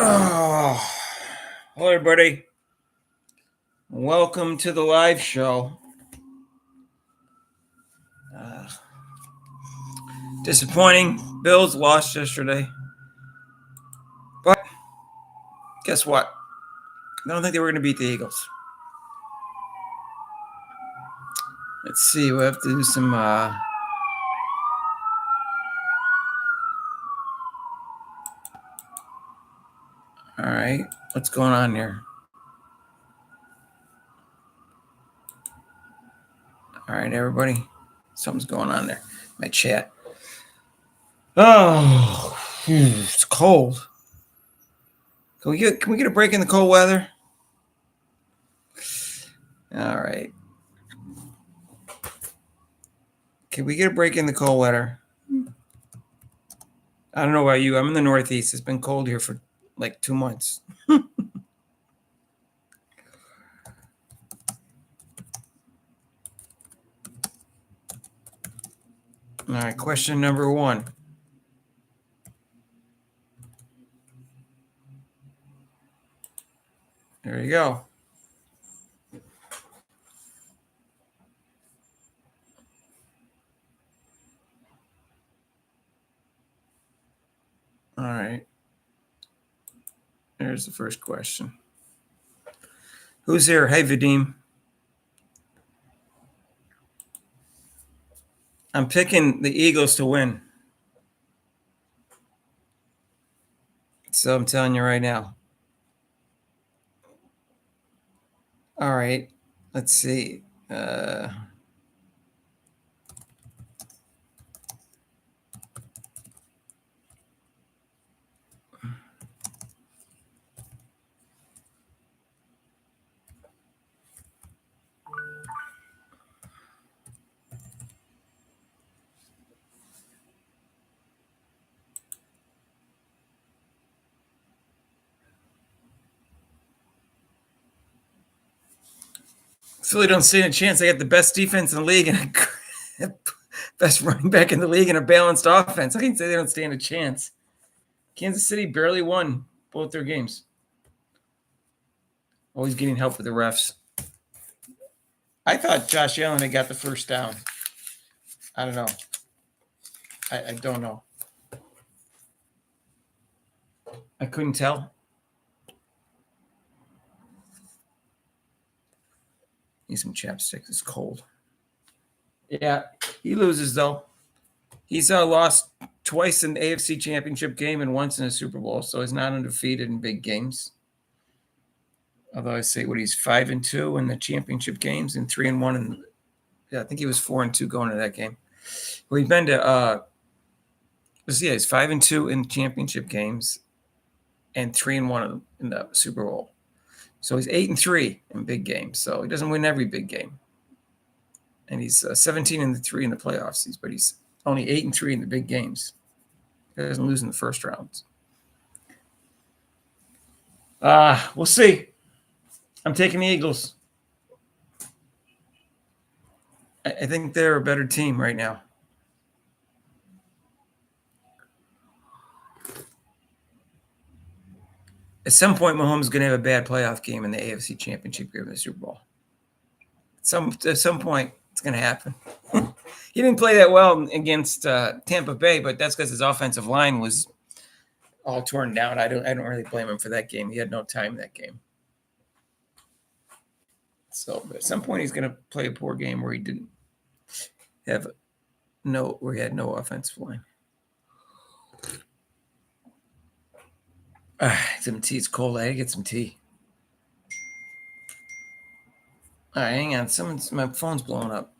Oh, hello, everybody. Welcome to the live show. Disappointing. Bills lost yesterday. But guess what? I don't think they were going to beat the Eagles. Let's see. We have to do some. All right. What's going on here? All right, everybody. Something's going on there. My chat. Oh, it's cold. Can we get a break in the cold weather? All right. Can we get a break in the cold weather? I don't know about you. I'm in the Northeast. It's been cold here for like 2 months. All right, question number 1. There you go. All right. There's the first question. Who's here? Hey, Vadim. I'm picking the Eagles to win. So I'm telling you right now. All right. Let's see. Philly don't stand a chance. They got the best defense in the league and best running back in the league and a balanced offense. I can say they don't stand a chance. Kansas City barely won both their games. Always getting help with the refs. I thought Josh Allen had got the first down. I don't know. I don't know. I couldn't tell. Need some chapstick. It's cold. Yeah, he loses though. He's lost twice in the AFC Championship game and once in a Super Bowl, so he's not undefeated in big games. Although I say he's 5-2 in the championship games and 3-1 in. Yeah, I think he was 4-2 going to that game. Well, he's been to. He's 5-2 in championship games, and 3-1 in the Super Bowl. So he's 8-3 in big games. So he doesn't win every big game. And he's 17-3 in the playoffs. But he's only 8-3 in the big games. He doesn't lose in the first rounds. We'll see. I'm taking the Eagles. I think they're a better team right now. At some point, Mahomes is going to have a bad playoff game in the AFC Championship game in the Super Bowl. At some point, it's going to happen. He didn't play that well against Tampa Bay, but that's because his offensive line was all torn down. I don't really blame him for that game. He had no time that game. So, but at some point, he's going to play a poor game where he didn't have where he had no offensive line. Some tea. It's cold. I gotta get some tea. All right, hang on. My phone's blowing up.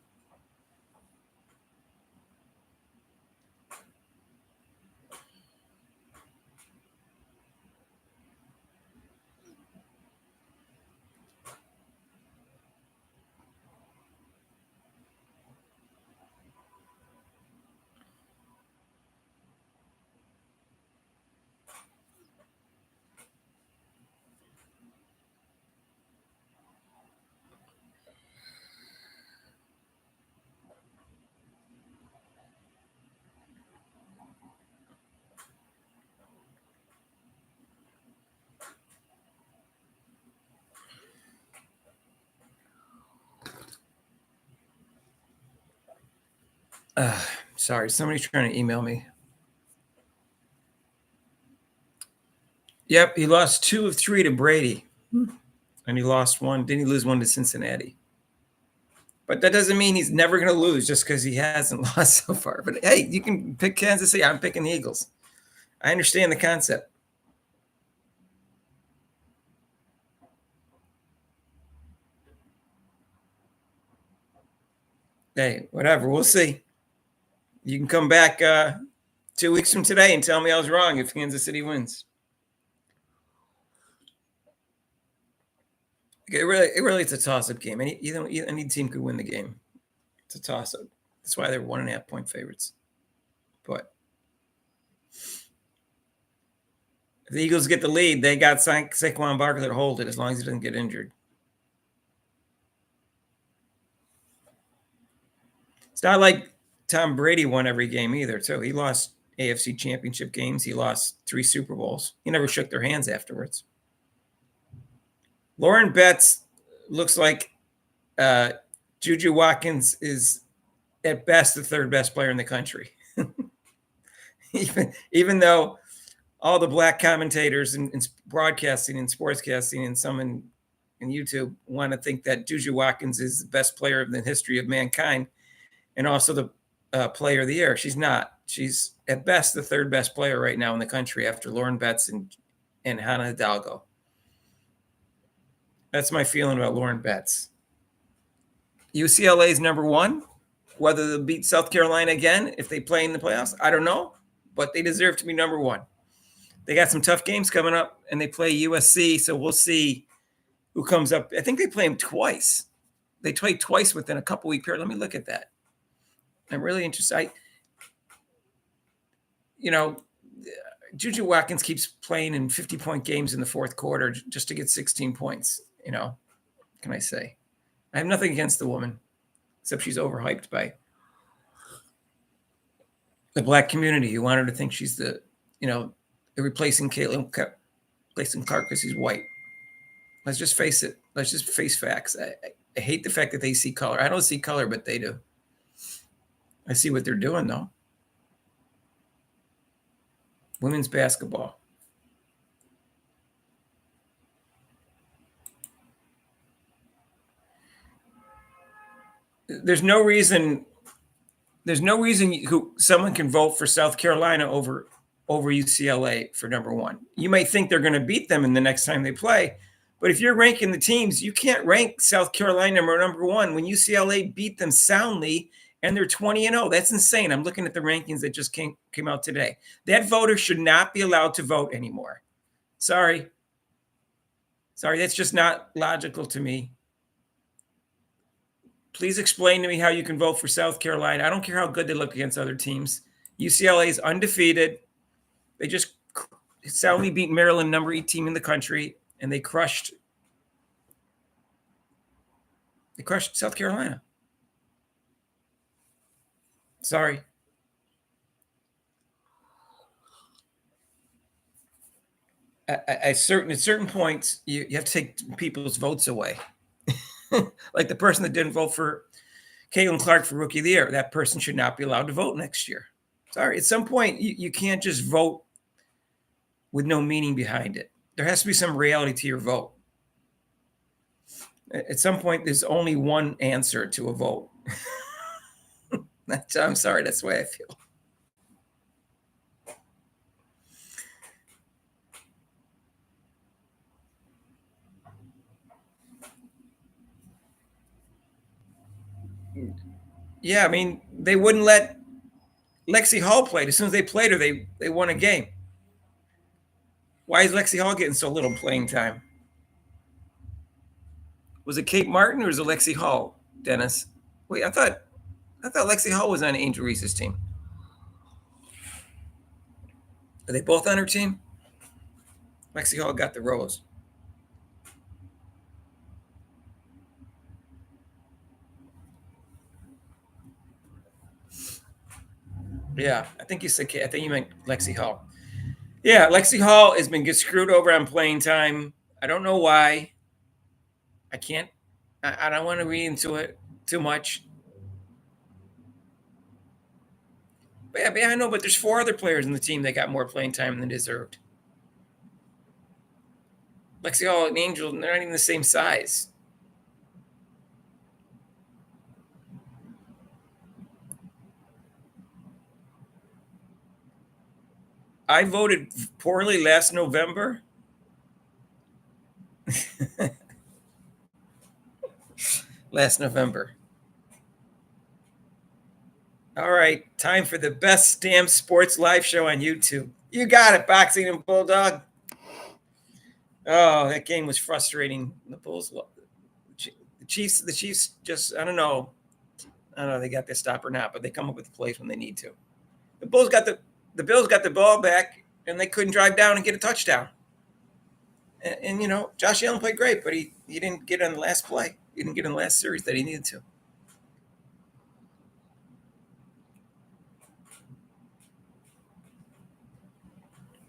Sorry, somebody's trying to email me. Yep, he lost 2 of 3 to Brady. And he lost one. Didn't he lose one to Cincinnati? But that doesn't mean he's never going to lose just because he hasn't lost so far. But hey, you can pick Kansas City. I'm picking the Eagles. I understand the concept. Hey, whatever. We'll see. You can come back 2 weeks from today and tell me I was wrong if Kansas City wins. It really, it's a toss-up game. Any team could win the game. It's a toss-up. That's why they're 1.5 point favorites. But if the Eagles get the lead, they got Saquon Barkley to hold it as long as he doesn't get injured. It's not like Tom Brady won every game either, too. He lost AFC championship games. He lost 3 Super Bowls. He never shook their hands afterwards. Lauren Betts looks like Juju Watkins is at best the 3rd best player in the country. even though all the black commentators in broadcasting and sportscasting and some in YouTube want to think that Juju Watkins is the best player in the history of mankind and also the player of the year. She's not. She's at best the 3rd best player right now in the country after Lauren Betts and Hannah Hidalgo. That's my feeling about Lauren Betts. UCLA is number 1. Whether they'll beat South Carolina again if they play in the playoffs, I don't know, but they deserve to be number 1. They got some tough games coming up, and they play USC, so we'll see who comes up. I think they play them twice. They played twice within a couple-week period. Let me look at that. I'm really interested. Juju Watkins keeps playing in 50-point games in the 4th quarter just to get 16 points. What can I say? I have nothing against the woman, except she's overhyped by the black community who want her to think she's the replacing Caitlin Clark because he's white. Let's just face it. Let's just face facts. I hate the fact that they see color. I don't see color, but they do. I see what they're doing, though. Women's basketball. There's no reason someone can vote for South Carolina over UCLA for number 1. You might think they're going to beat them in the next time they play, but if you're ranking the teams, you can't rank South Carolina number 1 when UCLA beat them soundly and they're 20-0. That's insane. I'm looking at the rankings that just came out today. That voter should not be allowed to vote anymore. Sorry, that's just not logical to me. Please explain to me how you can vote for South Carolina. I don't care how good they look against other teams. UCLA is undefeated. They just soundly beat Maryland, number 8 team in the country, and they crushed South Carolina. Sorry. At certain points, you have to take people's votes away. Like the person that didn't vote for Caitlin Clark for Rookie of the Year, that person should not be allowed to vote next year. Sorry, at some point, you can't just vote with no meaning behind it. There has to be some reality to your vote. At some point, there's only one answer to a vote. I'm sorry, that's the way I feel. Yeah, I mean, they wouldn't let Lexi Hall play. As soon as they played her, they won a game. Why is Lexi Hall getting so little playing time? Was it Kate Martin or was it Lexi Hall, Dennis? Wait, I thought Lexi Hall was on Angel Reese's team. Are they both on her team? Lexi Hall got the rose. Yeah, I think you said Kate. I think you meant Lexi Hall. Yeah, Lexi Hall has been screwed over on playing time. I don't know why. I don't want to read into it too much. Yeah, I know, but there's 4 other players in the team that got more playing time than deserved. Lexi Hall and Angel, they're not even the same size. I voted poorly last November. Last November. All right, time for the best damn sports live show on YouTube. You got it, Boxing and Bulldog. Oh, that game was frustrating. The Bulls, the Chiefs just, I don't know they got their stop or not, but they come up with the plays when they need to. The Bills got the ball back, and they couldn't drive down and get a touchdown. And Josh Allen played great, but he didn't get on the last play. He didn't get in the last series that he needed to.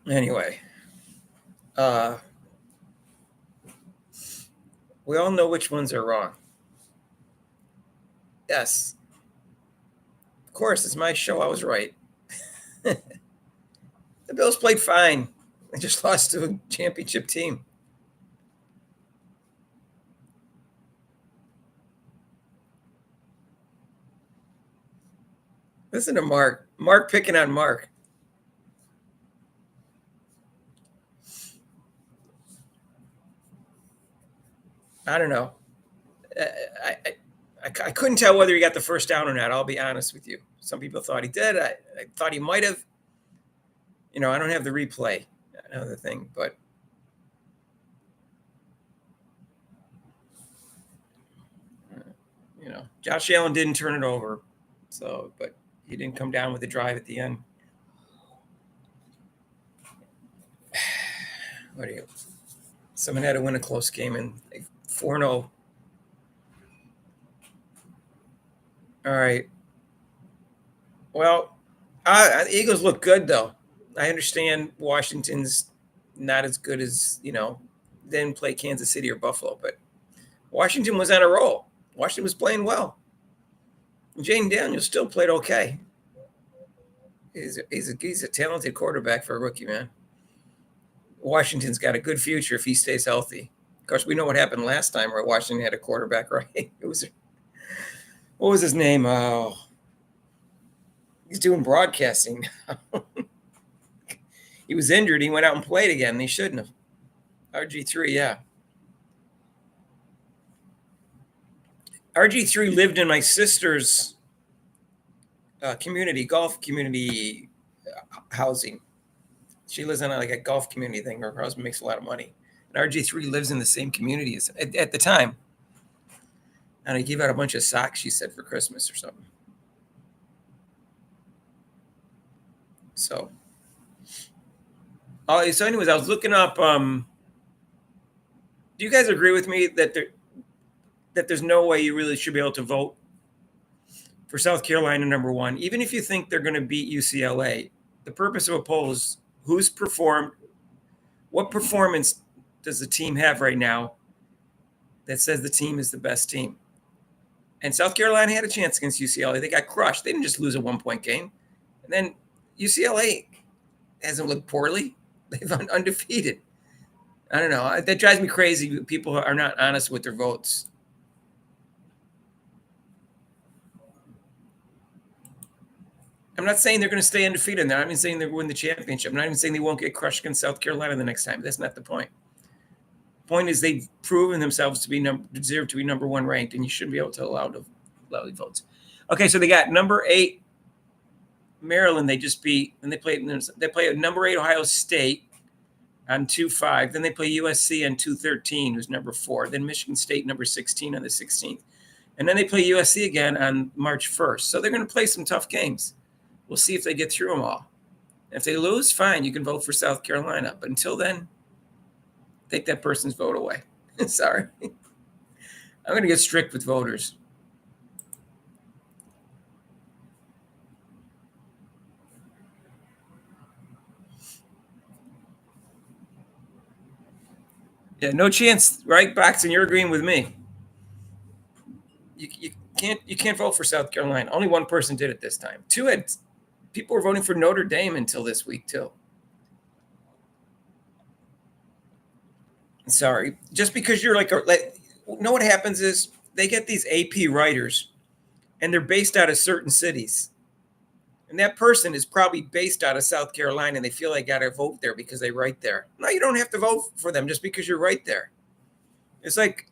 Anyway, we all know which ones are wrong. Yes. Of course, it's my show. I was right. The Bills played fine. They just lost to a championship team. Listen to Mark. Mark picking on Mark. I don't know. I couldn't tell whether he got the first down or not. I'll be honest with you. Some people thought he did. I thought he might have. I don't have the replay. Another thing, but Josh Allen didn't turn it over. So, but he didn't come down with the drive at the end. What do you? Someone had to win a close game and 4-0. All right. Well, the Eagles look good though. I understand Washington's not as good as didn't play Kansas City or Buffalo, but Washington was on a roll. Washington was playing well. Jayden Daniels still played okay. He's a talented quarterback for a rookie, man. Washington's got a good future if he stays healthy. Of course, we know what happened last time where Washington had a quarterback, right? What was his name? Oh, he's doing broadcasting. He was injured. He went out and played again. And he shouldn't have. RG3, yeah. RG3 lived in my sister's golf community housing. She lives on a golf community thing where her husband makes a lot of money. And RG3 lives in the same community as at the time. And he gave out a bunch of socks, she said, for Christmas or something. So anyways, I was looking up. Do you guys agree with me that there's no way you really should be able to vote for South Carolina number 1, even if you think they're going to beat UCLA? The purpose of a poll is what performance does the team have right now that says the team is the best team? And South Carolina had a chance against UCLA. They got crushed. They didn't just lose a 1-point game. And then UCLA hasn't looked poorly. They've undefeated. I don't know. That drives me crazy. People are not honest with their votes. I'm not saying they're going to stay undefeated. I'm not even saying they're going to win the championship. I'm not even saying they won't get crushed against South Carolina the next time. That's not the point. The point is they've proven themselves to deserve to be number 1 ranked, and you shouldn't be able to allow the votes. Okay, so they got number 8 Maryland. They just beat, and they play number 8 Ohio State on 2-5. Then they play USC on 2-13, who's number 4. Then Michigan State number 16 on the 16th, and then they play USC again on March 1st. So they're going to play some tough games. We'll see if they get through them all. If they lose, fine, you can vote for South Carolina. But until then, take that person's vote away. Sorry. I'm going to get strict with voters. Yeah, no chance, right? Boxing, you're agreeing with me. You can't vote for South Carolina. Only one person did it this time. 2 had people were voting for Notre Dame until this week too. Sorry, just because you're know what happens is they get these AP writers, and they're based out of certain cities, and that person is probably based out of South Carolina, and they feel they got to vote there because they write there. No, you don't have to vote for them just because you're right there. It's like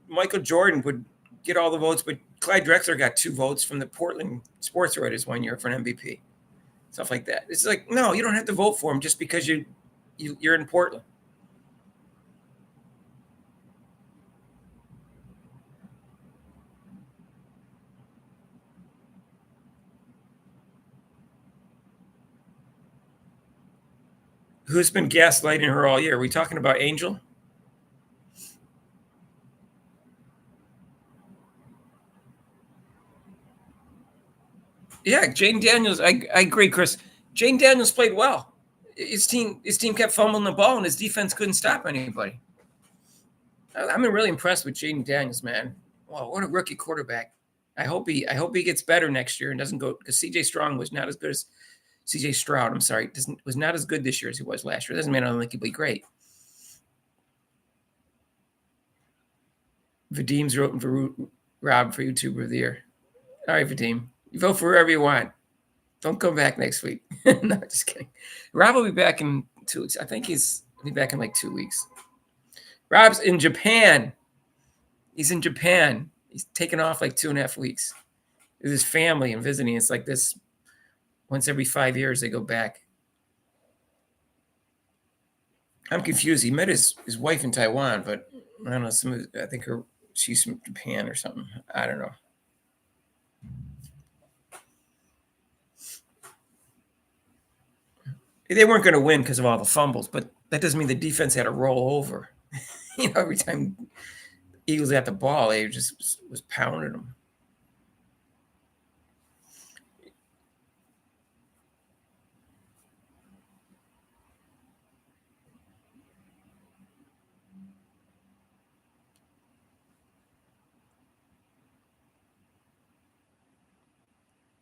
Michael Jordan would get all the votes, but Clyde Drexler got 2 votes from the Portland Sports Writers one year for an MVP. Stuff like that. It's like, no, you don't have to vote for him just because you're in Portland. Who's been gaslighting her all year? Are we talking about Angel? Yeah, Jane Daniels. I agree, Chris. Jane Daniels played well. His team kept fumbling the ball, and his defense couldn't stop anybody. I'm really impressed with Jane Daniels, man. Wow, what a rookie quarterback. I hope he gets better next year and doesn't go, because CJ Strong was not as good as CJ Stroud. I'm sorry, was not as good this year as he was last year. Doesn't mean I don't think he'll be great. Vadim's voting for Rob for YouTuber of the year. All right, Vadim, you vote for whoever you want. Don't come back next week. No, just kidding. Rob will be back in 2 weeks. I think he'll be back in like 2 weeks. Rob's in Japan. He's in Japan. He's taken off like 2.5 weeks with his family and visiting. It's like this once every 5 years they go back. I'm confused. He met his wife in Taiwan, but I don't know. I think she's from Japan or something. I don't know. They weren't going to win because of all the fumbles, but that doesn't mean the defense had to roll over. Every time Eagles got the ball, they just was pounding them.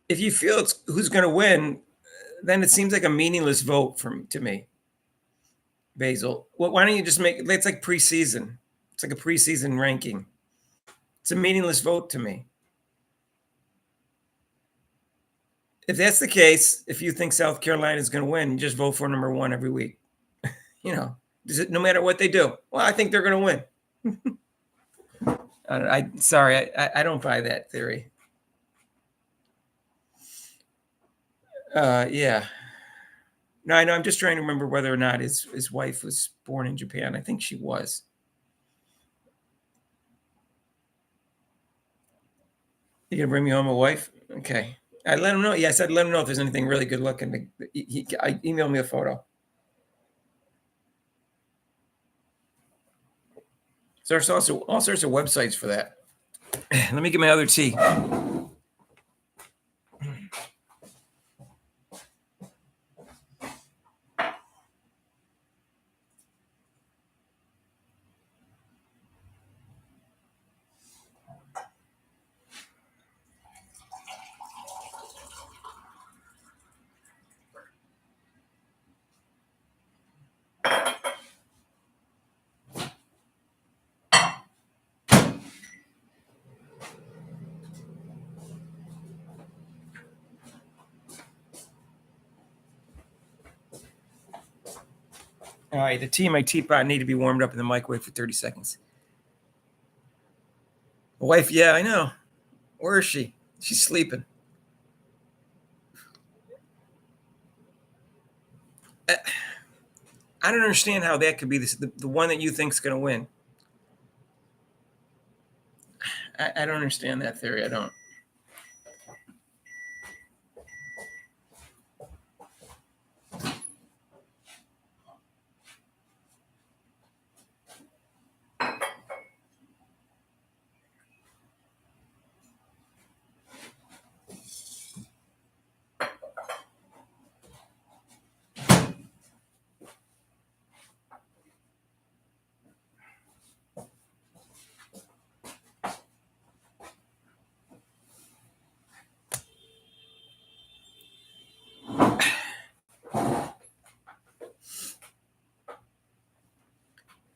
If you feel it's who's going to win, then it seems like a meaningless vote to me. Basil, well, why don't you just it's like preseason? It's like a preseason ranking. It's a meaningless vote to me. If that's the case, if you think South Carolina is going to win, just vote for number 1 every week. No matter what they do. Well, I think they're going to win. I don't buy that theory. Yeah. No, I know. I'm just trying to remember whether or not his wife was born in Japan. I think she was. You gonna bring me home a wife? Okay. I let him know. Yes, I'd let him know if there's anything really good looking. I emailed me a photo. So there's also all sorts of websites for that. Let me get my other tea. All right, the tea in my teapot need to be warmed up in the microwave for 30 seconds. Wife, yeah, I know. Where is she? She's sleeping. I don't understand how that could be the one that you think's going to win. I don't understand that theory. I don't.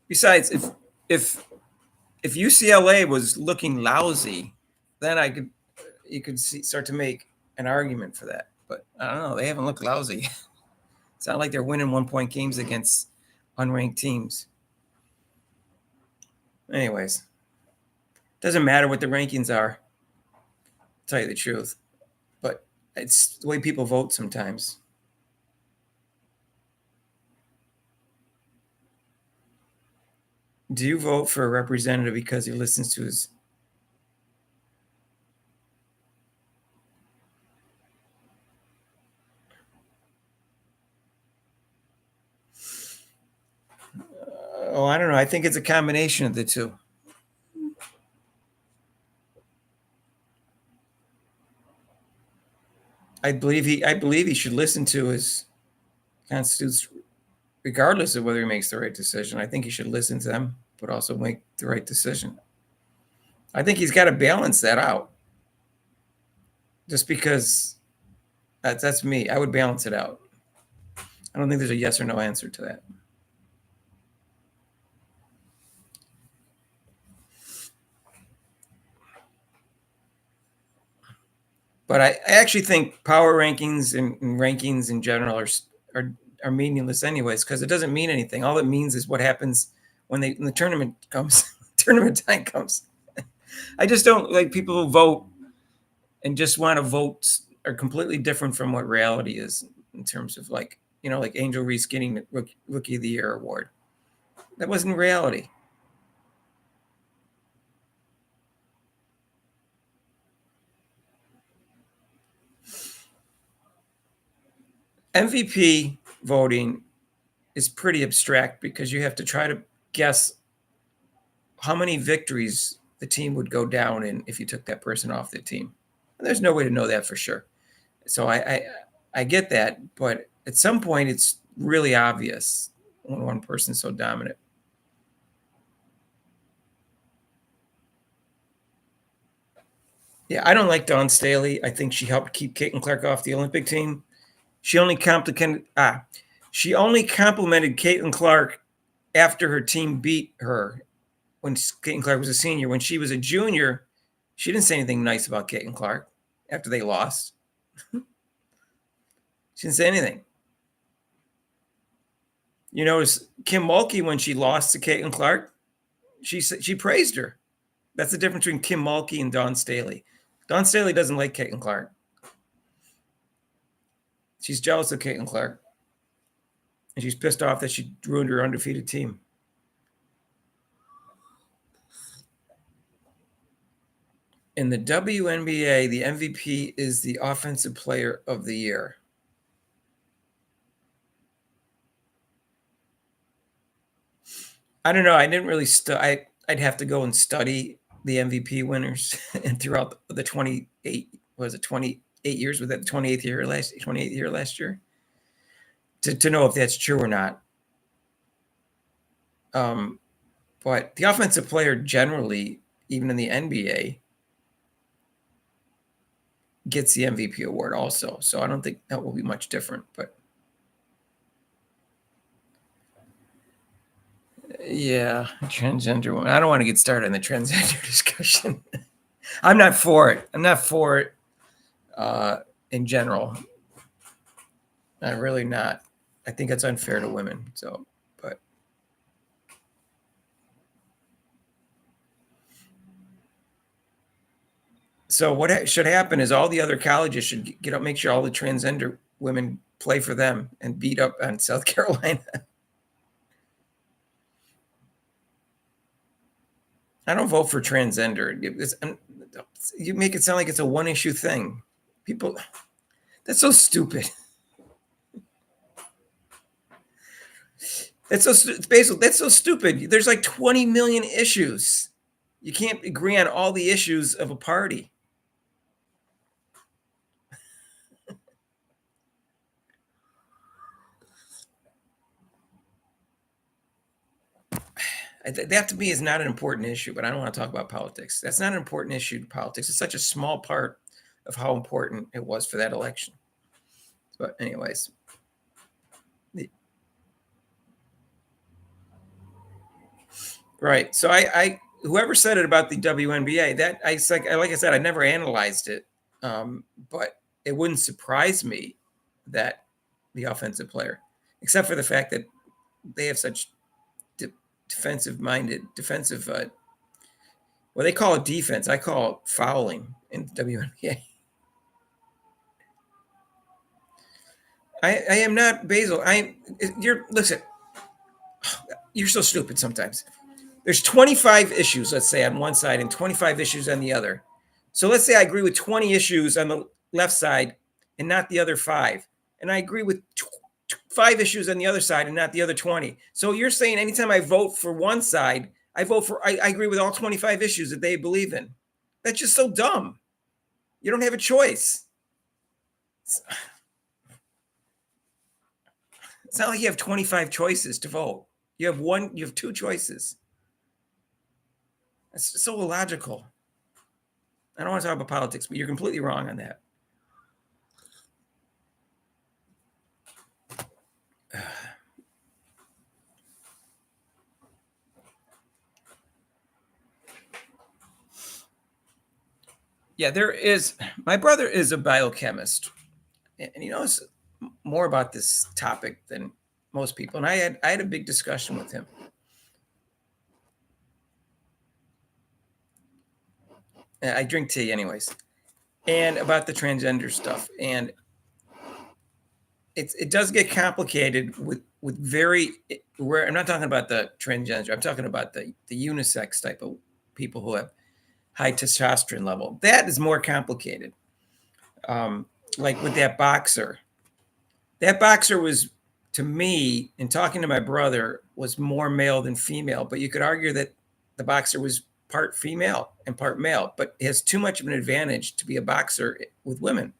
Besides, if UCLA was looking lousy, then you could start to make an argument for that. But I don't know. They haven't looked lousy. It's not like they're winning 1-point games against unranked teams. Anyways, doesn't matter what the rankings are. To tell you the truth, but it's the way people vote sometimes. Do you vote for a representative because he listens to his? Oh, I don't know. I think it's a combination of the two. I believe he should listen to his constituents, regardless of whether he makes the right decision. I think he should listen to them, but also make the right decision. I think he's got to balance that out. Just because that's me, I would balance it out. I don't think there's a yes or no answer to that. But I actually think power rankings and rankings in general are meaningless anyways, because it doesn't mean anything. All it means is what happens when the tournament comes, tournament time comes. I just don't like people who vote and just want to vote are completely different from what reality is in terms of like Angel Reese getting the Rookie of the Year award. That wasn't reality. MVP voting is pretty abstract because you have to try to guess how many victories the team would go down in if you took that person off the team. And there's no way to know that for sure. So I get that, but at some point it's really obvious when one person's so dominant. Yeah, I don't like Dawn Staley. I think she helped keep Caitlin Clark off the Olympic team. She only complimented Caitlin Clark after her team beat her when Caitlin Clark was a senior. When she was a junior, she didn't say anything nice about Caitlin Clark after they lost. She didn't say anything. You notice Kim Mulkey, when she lost to Caitlin Clark, she praised her. That's the difference between Kim Mulkey and Dawn Staley. Dawn Staley doesn't like Caitlin Clark. She's jealous of Caitlin Clark. And she's pissed off that she ruined her undefeated team. In the WNBA, the MVP is the Offensive Player of the Year. I don't know. I didn't really I'd have to go and study the MVP winners and throughout the 28 years, was that the 28th year last year to know if that's true or not. But the offensive player generally, even in the NBA, gets the MVP award also. So I don't think that will be much different, but yeah, transgender woman. I don't want to get started on the transgender discussion. I'm not for it. In general. I'm really not. I think it's unfair to women. So what should happen is all the other colleges should get up, make sure all the transgender women play for them and beat up on South Carolina. I don't vote for transgender. You make it sound like it's a one-issue thing. People, that's so stupid. That's so stupid. There's like 20 million issues. You can't agree on all the issues of a party. That to me is not an important issue, but I don't want to talk about politics. That's not an important issue to politics. It's such a small part of how important it was for that election. But anyways, Right. So I whoever said it about the WNBA, that like I said, I never analyzed it, but it wouldn't surprise me that the offensive player, except for the fact that they have such defensive. Well, they call it defense. I call it fouling in the WNBA. I am not Basil. Listen. You're so stupid sometimes. There's 25 issues, let's say, on one side and 25 issues on the other. So let's say I agree with 20 issues on the left side and not the other five. And I agree with 5 issues on the other side and not the other 20. So you're saying anytime I vote for one side, I agree with all 25 issues that they believe in. That's just so dumb. You don't have a choice. It's not like you have 25 choices to vote. You have 2 choices. It's so illogical. I don't want to talk about politics, but you're completely wrong on that. Yeah, my brother is a biochemist, and he knows more about this topic than most people. And I had a big discussion with him. I drink tea anyways, and about the transgender stuff. And it does get complicated with very rare. I'm not talking about the transgender. I'm talking about the unisex type of people who have high testosterone level. That is more complicated. Like with that boxer. That boxer was, to me, in talking to my brother, was more male than female. But you could argue that the boxer was part female and part male, but has too much of an advantage to be a boxer with women.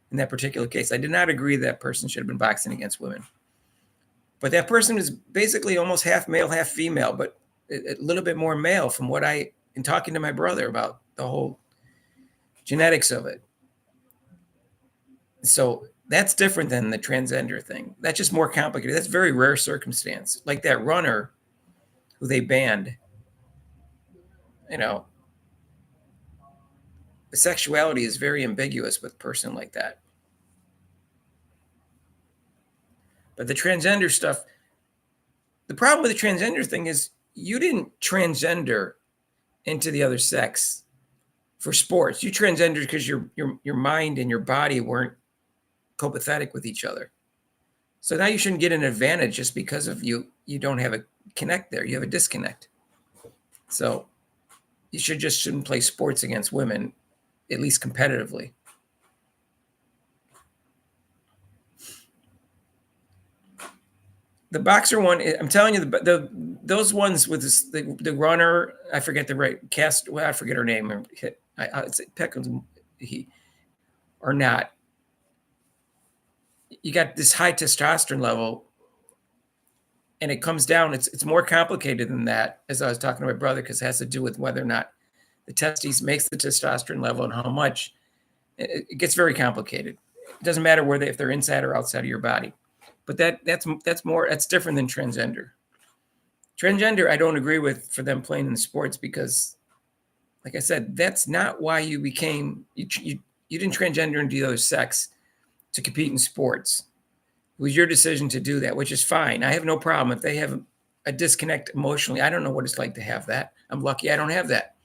In that particular case, I did not agree that person should have been boxing against women. But that person is basically almost half male, half female, but a little bit more male from what in talking to my brother about the whole genetics of it. So that's different than the transgender thing. That's just more complicated. That's very rare circumstance. Like that runner who they banned, the sexuality is very ambiguous with a person like that. But the transgender stuff, the problem with the transgender thing is you didn't transgender into the other sex for sports. You transgendered because your mind and your body weren't copacetic with each other. So now you shouldn't get an advantage just because of you don't have a connect there. You have a disconnect. So you shouldn't play sports against women, at least competitively. The boxer one, I'm telling you, those ones with the runner, I forget the right cast. Well, I forget her name. It's Peckham, or not. You got this high testosterone level, and it comes down. It's more complicated than that, as I was talking to my brother, because it has to do with whether or not the testes makes the testosterone level and how much. It gets very complicated. It doesn't matter if they're inside or outside of your body. But that's different than transgender. Transgender, I don't agree with for them playing in the sports because, like I said, that's not why you became you didn't transgender into the other sex to compete in sports. It was your decision to do that, which is fine. I have no problem if they have a disconnect emotionally. I don't know what it's like to have that. I'm lucky I don't have that.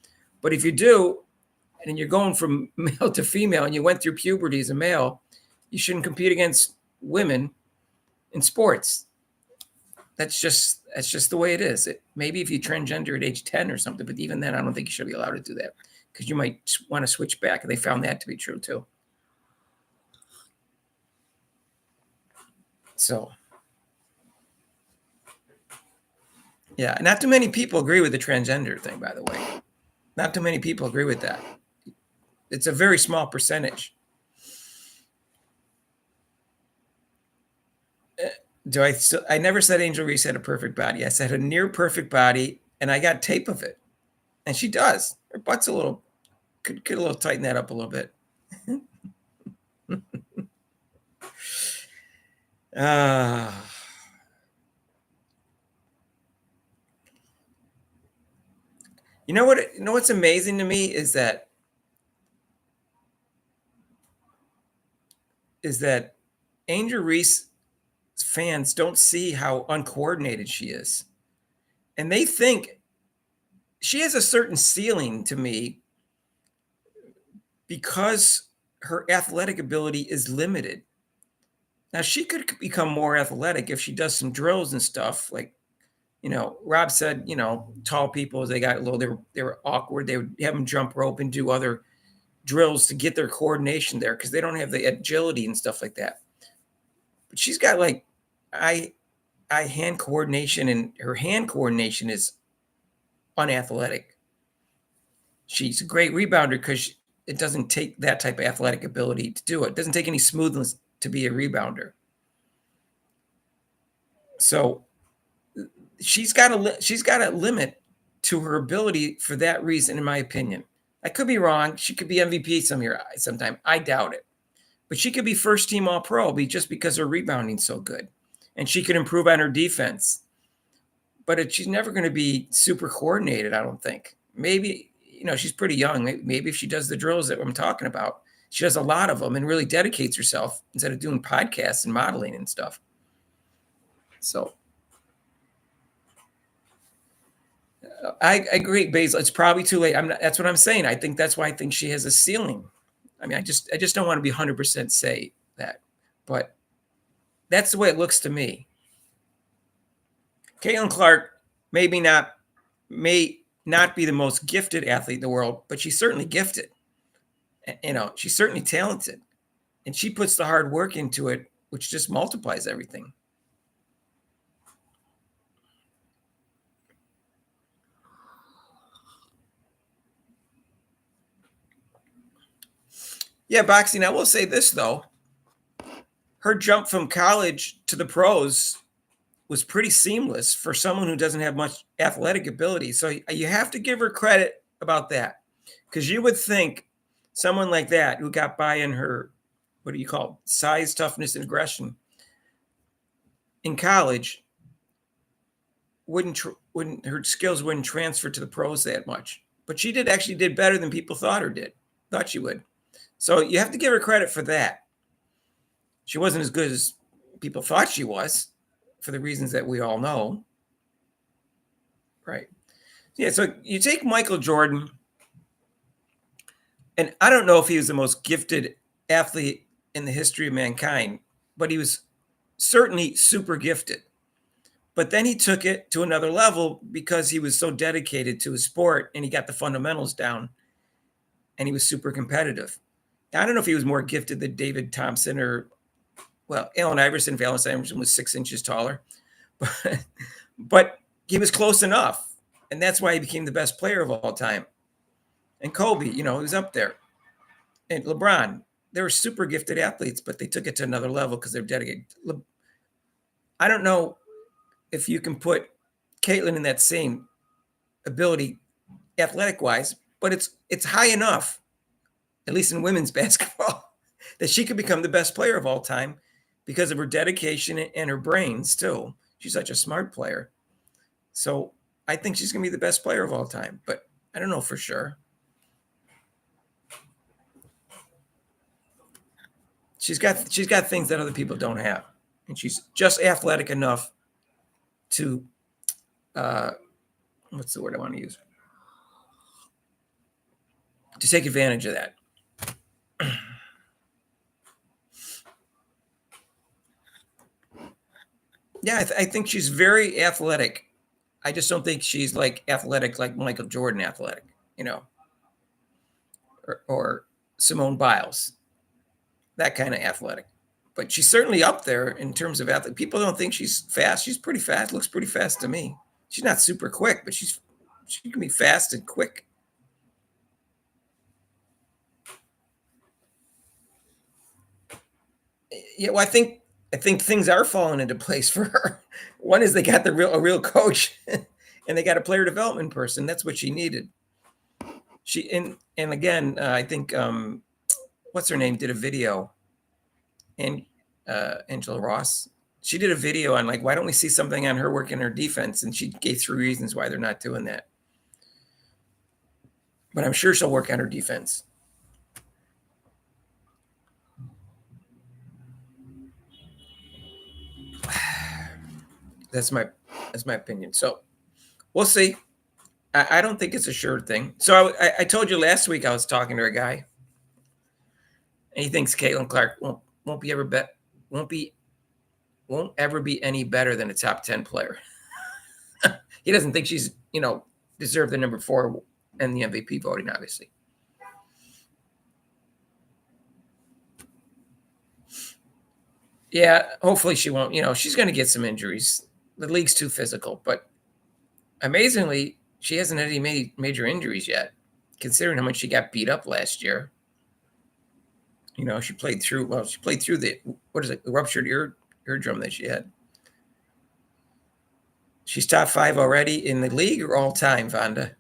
But if you do, and you're going from male to female, and you went through puberty as a male, you shouldn't compete against women in sports. That's just the way it is. Maybe if you transgender at age 10 or something, but even then, I don't think you should be allowed to do that because you might want to switch back. And they found that to be true too. So, yeah, not too many people agree with the transgender thing, by the way. Not too many people agree with that. It's a very small percentage. I never said Angel Reese had a perfect body. I said a near perfect body, and I got tape of it. And she does. Her butt's could tighten that up a little bit. You know what? You know what's amazing to me is that Angel Reese fans don't see how uncoordinated she is, and they think she has a certain ceiling to me because her athletic ability is limited. Now she could become more athletic if she does some drills and stuff. Like, Rob said, tall people, they got a little, they were awkward. They would have them jump rope and do other drills to get their coordination there because they don't have the agility and stuff like that. But she's got like eye hand coordination, and her hand coordination is unathletic. She's a great rebounder because it doesn't take that type of athletic ability to do it. It doesn't take any smoothness to be a rebounder. So she's got a limit to her ability for that reason, in my opinion. I could be wrong. She could be MVP sometime. I doubt it. But she could be first team All Pro just because her rebounding's so good. And she could improve on her defense. But she's never going to be super coordinated, I don't think. Maybe, she's pretty young. Maybe if she does the drills that I'm talking about, she does a lot of them and really dedicates herself instead of doing podcasts and modeling and stuff. So I agree, Basil. It's probably too late. That's what I'm saying. I think that's why I think she has a ceiling. I mean, I just don't want to be 100% say that, but that's the way it looks to me. Caitlin Clark may not be the most gifted athlete in the world, but she's certainly gifted. She's certainly talented, and she puts the hard work into it, which just multiplies everything. Yeah, boxing. I will say this, though. Her jump from college to the pros was pretty seamless for someone who doesn't have much athletic ability. So you have to give her credit about that, because you would think someone like that who got by in her, what do you call it, size, toughness, and aggression in college her skills wouldn't transfer to the pros that much. But she actually did better than people thought she would. So you have to give her credit for that. She wasn't as good as people thought she was, for the reasons that we all know. Right. Yeah, so you take Michael Jordan, and I don't know if he was the most gifted athlete in the history of mankind, but he was certainly super gifted. But then he took it to another level because he was so dedicated to his sport and he got the fundamentals down and he was super competitive. Now, I don't know if he was more gifted than David Thompson or, Allen Iverson. If Allen Iverson was 6 inches taller, but he was close enough. And that's why he became the best player of all time. And Kobe, he was up there. And LeBron, they were super gifted athletes, but they took it to another level because they're dedicated. I don't know if you can put Caitlin in that same ability athletic-wise, but it's high enough, at least in women's basketball, that she could become the best player of all time because of her dedication and her brains, too. She's such a smart player. So I think she's going to be the best player of all time, but I don't know for sure. She's got things that other people don't have, and she's just athletic enough to, what's the word I want to use? To take advantage of that. Yeah, I think she's very athletic. I just don't think she's like athletic like Michael Jordan athletic, or Simone Biles, that kind of athletic. But she's certainly up there in terms of athlete. People don't think she's fast. She's pretty fast. Looks pretty fast to me. She's not super quick, but she can be fast and quick. Yeah, well, I think things are falling into place for her. One is they got a real coach, and they got a player development person. That's what she needed. And again, I think what's her name did a video, and Angela Ross. She did a video on why don't we see something on her working her defense, and she gave 3 reasons why they're not doing that. but I'm sure she'll work on her defense. That's my opinion. So we'll see. I don't think it's a sure thing. So I told you last week I was talking to a guy, and he thinks Caitlin Clark won't ever be any better than a top 10 player. He doesn't think she's deserved the number 4 and the MVP voting, obviously. Yeah, hopefully she won't. She's going to get some injuries. The league's too physical, but amazingly, she hasn't had any major injuries yet, considering how much she got beat up last year. She played through the ruptured eardrum that she had. She's top 5 already in the league or all time, Vonda?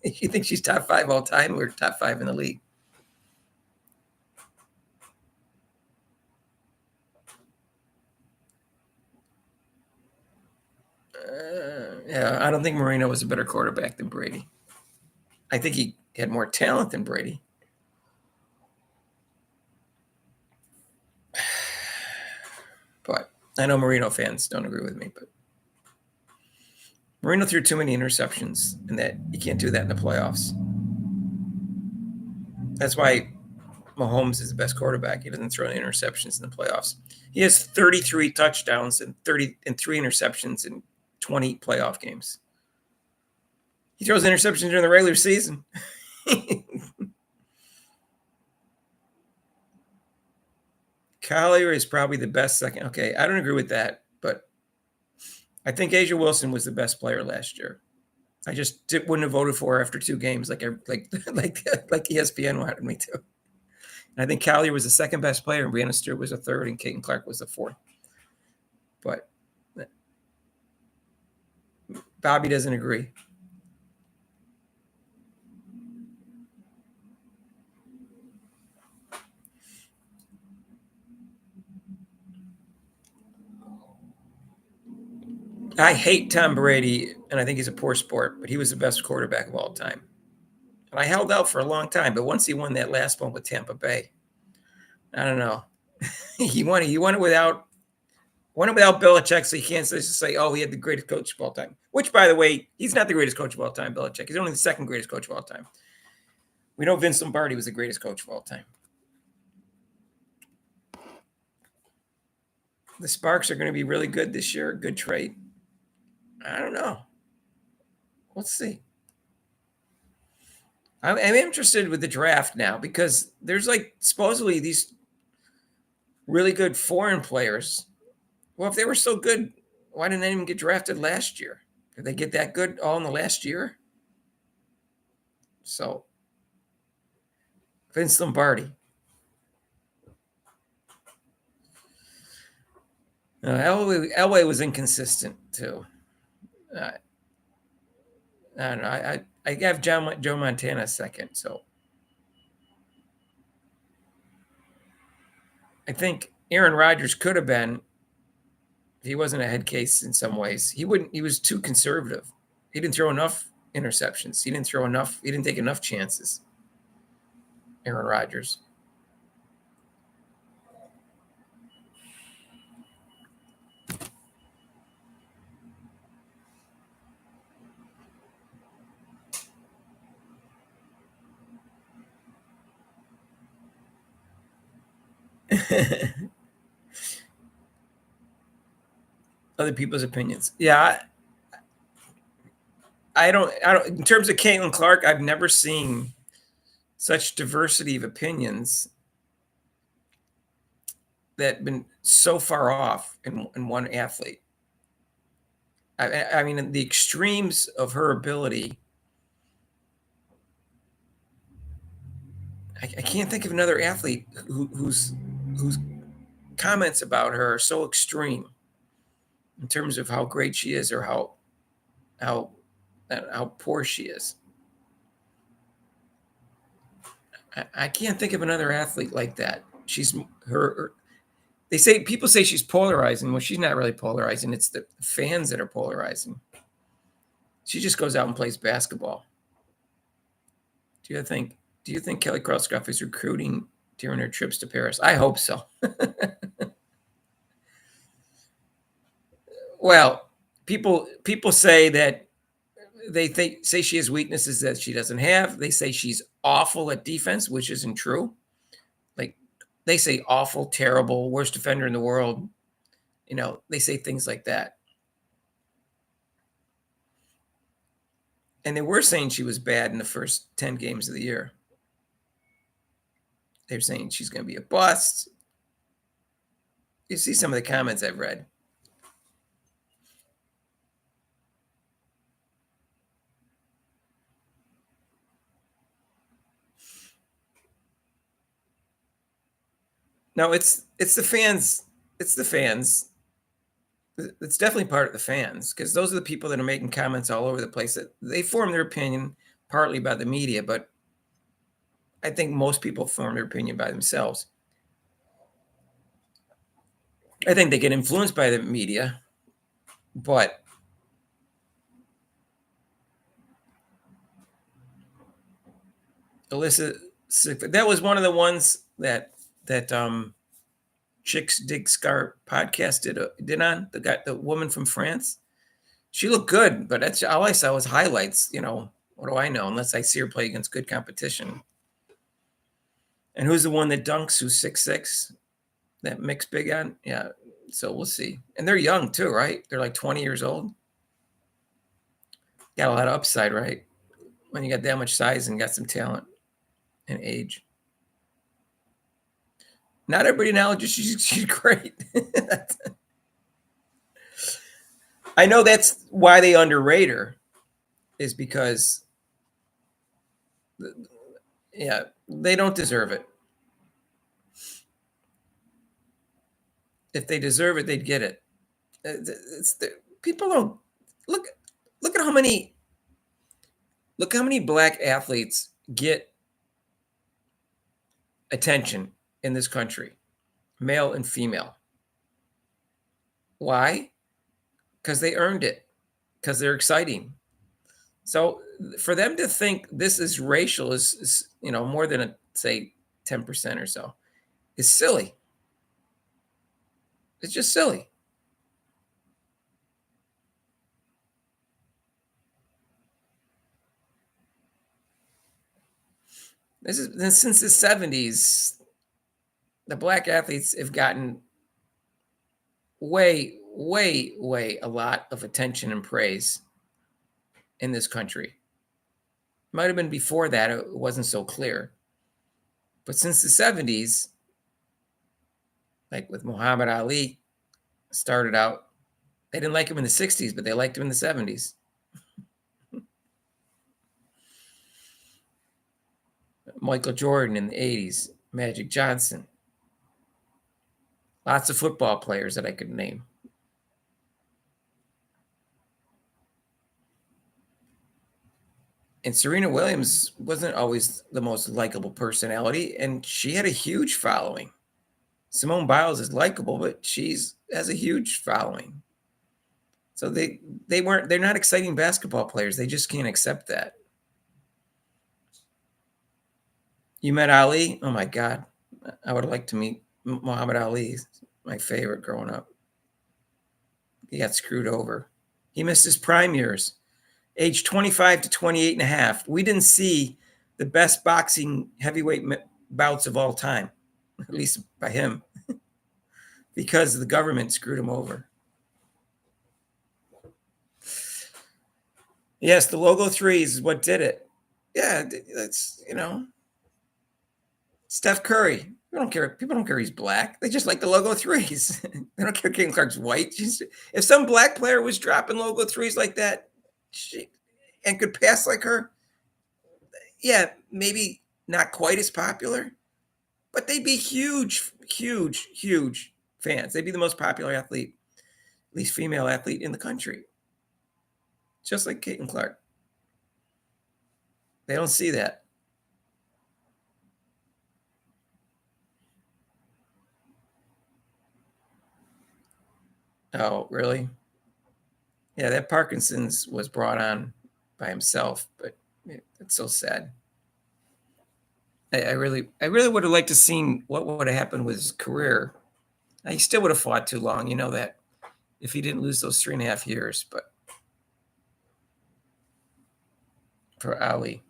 You think she's top 5 all time or top 5 in the league? Yeah, I don't think Marino was a better quarterback than Brady. I think he had more talent than Brady. But I know Marino fans don't agree with me, but Marino threw too many interceptions, and that you can't do that in the playoffs. That's why Mahomes is the best quarterback. He doesn't throw any interceptions in the playoffs. He has 33 touchdowns and 3 interceptions in 20 playoff games. He throws interceptions during the regular season. Collier is probably the best second. Okay, I don't agree with that, but I think A'ja Wilson was the best player last year. I just wouldn't have voted for her after 2 games like ESPN wanted me to. And I think Collier was the second best player, and Breanna Stewart was the third, and Caitlin Clark was the 4th. But Bobby doesn't agree. I hate Tom Brady, and I think he's a poor sport, but he was the best quarterback of all time. And I held out for a long time, but once he won that last one with Tampa Bay, I don't know. he won it without Belichick, so you can't just say, oh, he had the greatest coach of all time. Which, by the way, he's not the greatest coach of all time, Belichick. He's only the second greatest coach of all time. We know Vince Lombardi was the greatest coach of all time. The Sparks are going to be really good this year. Good trade. I don't know. Let's see. I'm interested with the draft now because there's supposedly these really good foreign players. Well, if they were so good, why didn't they even get drafted last year? Did they get that good all in the last year? So, Vince Lombardi. Elway was inconsistent too. I don't know. I have Joe Montana second, so I think Aaron Rodgers could have been. He wasn't a head case in some ways. He was too conservative. He didn't throw enough interceptions. He didn't take enough chances. Aaron Rodgers. Other people's opinions. Yeah. I don't, in terms of Caitlin Clark, I've never seen such diversity of opinions that have been so far off in one athlete. I mean, the extremes of her ability. I can't think of another athlete whose comments about her are so extreme in terms of how great she is or how poor she is. I can't think of another athlete like that. She's her. People say she's polarizing. Well, she's not really polarizing. It's the fans that are polarizing. She just goes out and plays basketball. Do you think Kelly Krauskopf is recruiting during her trips to Paris? I hope so. Well, people say that say she has weaknesses that she doesn't have. They say she's awful at defense, which isn't true. Like they say awful, terrible, worst defender in the world. They say things like that. And they were saying she was bad in the first 10 games of the year. They're saying she's going to be a bust. You see some of the comments I've read. No, it's the fans. It's the fans. It's definitely part of the fans because those are the people that are making comments all over the place. That they form their opinion partly by the media, but I think most people form their opinion by themselves. I think they get influenced by the media, but Alyssa, that was one of the ones that Chicks Dig Scar podcast did on the woman from France. She looked good, but that's all I saw was highlights. What do I know unless I see her play against good competition? And who's the one that dunks? Who's 6'6"? That mix big on? Yeah. So we'll see. And they're young too, right? They're like 20 years old. Got a lot of upside, right? When you got that much size and got some talent and age. Not everybody acknowledges she's great. I know that's why they underrate her, is because, yeah, they don't deserve it. If they deserve it, they'd get it. People don't look at how many black athletes get attention in this country, male and female. Why? Because they earned it, because they're exciting. So for them to think this is racial is more than say 10% or so is silly. It's just silly. Since the 70s, the black athletes have gotten way a lot of attention and praise in this country. Might have been before that, it wasn't so clear. But since the 70s, like with Muhammad Ali, started out, they didn't like him in the 60s, but they liked him in the 70s. Michael Jordan in the 80s, Magic Johnson. Lots of football players that I could name. And Serena Williams wasn't always the most likable personality, and she had a huge following. Simone Biles is likable, but has a huge following. So they're not exciting basketball players. They just can't accept that. You met Ali? Oh my God. I would like to meet Muhammad Ali. He's my favorite growing up. He got screwed over. He missed his prime years. Age 25 to 28 and a half. We didn't see the best boxing heavyweight bouts of all time, at least by him, because the government screwed him over. Yes, the logo threes is what did it. Yeah, that's, Steph Curry. People don't care he's black. They just like the logo threes. They don't care Caitlin Clark's white. If some black player was dropping logo threes like that and could pass like her, yeah, maybe not quite as popular, but they'd be huge fans. They'd be the most popular athlete, at least female athlete in the country. Just like Caitlin Clark. They don't see that. Oh, really? Yeah, that Parkinson's was brought on by himself, but it's so sad. I really would have liked to seen what would have happened with his career. He still would have fought too long, you know that, if he didn't lose those 3.5 years. But for Ali,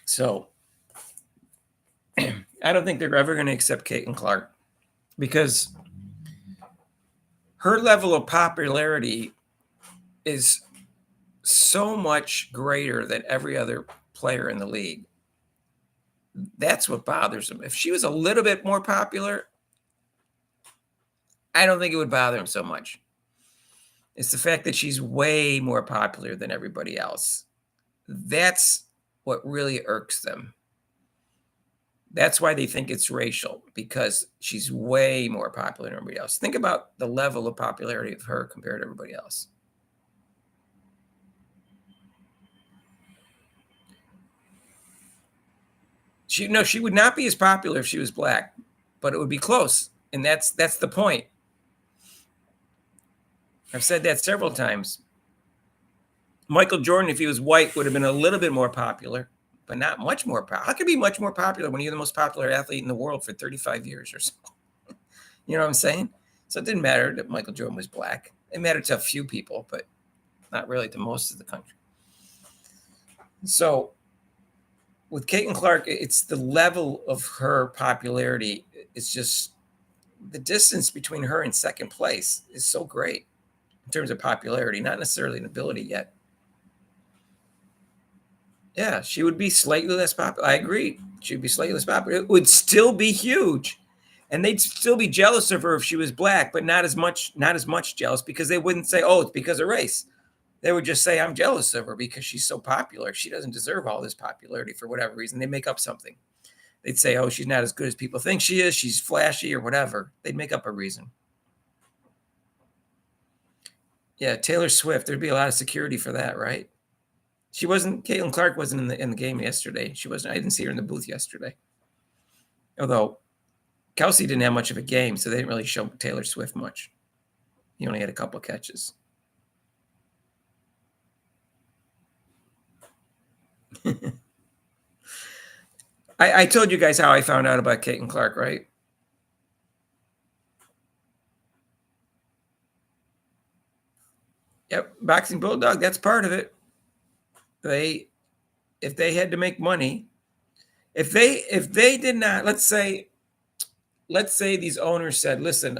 so I don't think they're ever going to accept Caitlin Clark because her level of popularity is so much greater than every other player in the league. That's what bothers them. If she was a little bit more popular, I don't think it would bother him so much. It's the fact that she's way more popular than everybody else. That's what really irks them. That's why they think it's racial, because she's way more popular than everybody else. Think about the level of popularity of her compared to everybody else. She would not be as popular if she was black, but it would be close. And that's the point. I've said that several times. Michael Jordan, if he was white, would have been a little bit more popular, but not much more popular. How can you be much more popular when you're the most popular athlete in the world for 35 years or so? You know what I'm saying? So it didn't matter that Michael Jordan was black. It mattered to a few people, but not really to most of the country. So with Caitlin Clark, it's the level of her popularity. It's just the distance between her and second place is so great in terms of popularity, not necessarily an ability yet. Yeah, she would be slightly less popular. I agree. She'd be slightly less popular. It would still be huge. And they'd still be jealous of her if she was black, but not as much jealous, because they wouldn't say, oh, it's because of race. They would just say, I'm jealous of her because she's so popular. She doesn't deserve all this popularity for whatever reason. They make up something. They'd say, oh, she's not as good as people think she is. She's flashy or whatever. They'd make up a reason. Yeah, Taylor Swift, there'd be a lot of security for that, right? Caitlin Clark wasn't in the game yesterday. She wasn't. I didn't see her in the booth yesterday. Although Kelsey didn't have much of a game, so they didn't really show Taylor Swift much. He only had a couple of catches. I told you guys how I found out about Caitlin Clark, right? Yep, Boxing Bulldog, that's part of it. If they had to make money, if they did not, let's say these owners said, listen,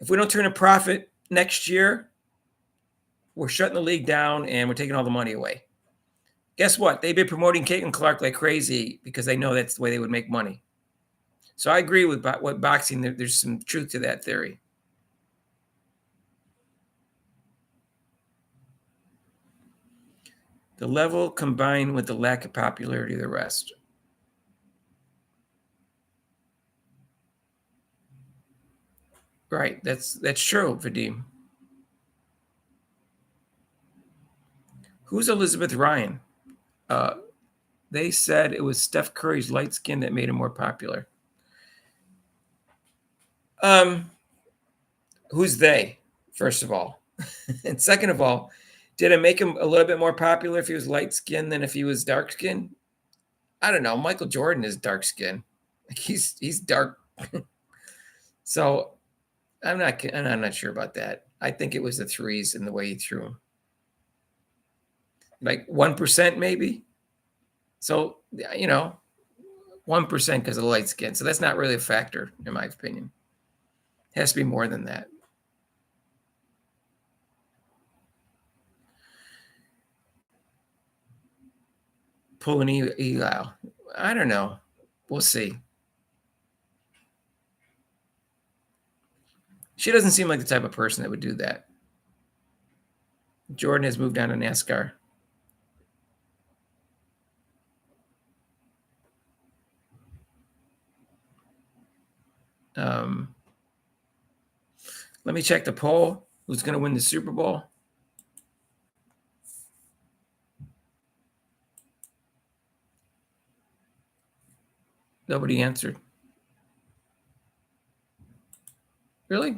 if we don't turn a profit next year, we're shutting the league down and we're taking all the money away. Guess what? They've been promoting Caitlin Clark like crazy because they know that's the way they would make money. So I agree with what boxing. There's some truth to that theory. The level combined with the lack of popularity of the rest. Right. That's true, Vadim. Who's Elizabeth Ryan? They said it was Steph Curry's light skin that made him more popular. Who's they, first of all? And second of all, did it make him a little bit more popular if he was light skinned than if he was dark skinned? I don't know. Michael Jordan is dark skinned. Like he's dark. So I'm not sure about that. I think it was the threes and the way he threw them. Like 1% maybe. So 1% because of the light skin. So that's not really a factor, in my opinion. It has to be more than that. Pull an Eli. I don't know. We'll see. She doesn't seem like the type of person that would do that. Jordan has moved on to NASCAR. Let me check the poll. Who's going to win the Super Bowl? Nobody answered. Really?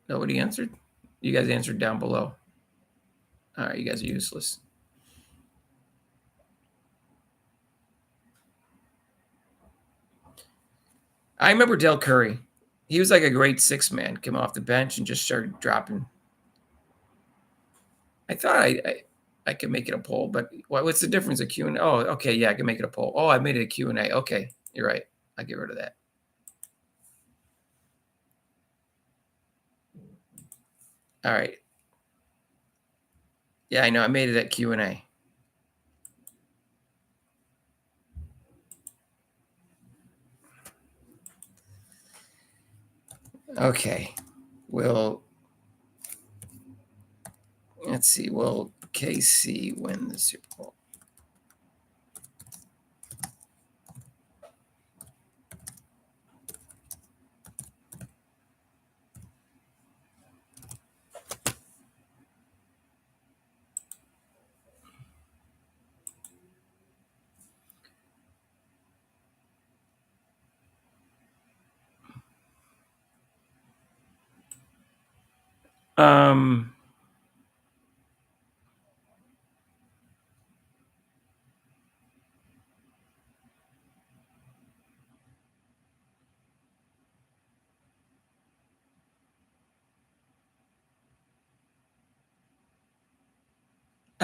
Nobody answered? You guys answered down below. All right, you guys are useless. I remember Del Curry. He was like a great six man, came off the bench and just started dropping. I thought I could make it a poll, but what's the difference? A Q&A? Oh, okay, yeah, I can make it a poll. Oh, I made it a Q&A. Okay, you're right. I'll get rid of that. All right. Yeah, I know. I made it at Q&A. Okay. Let's see. Will KC win the Super Bowl?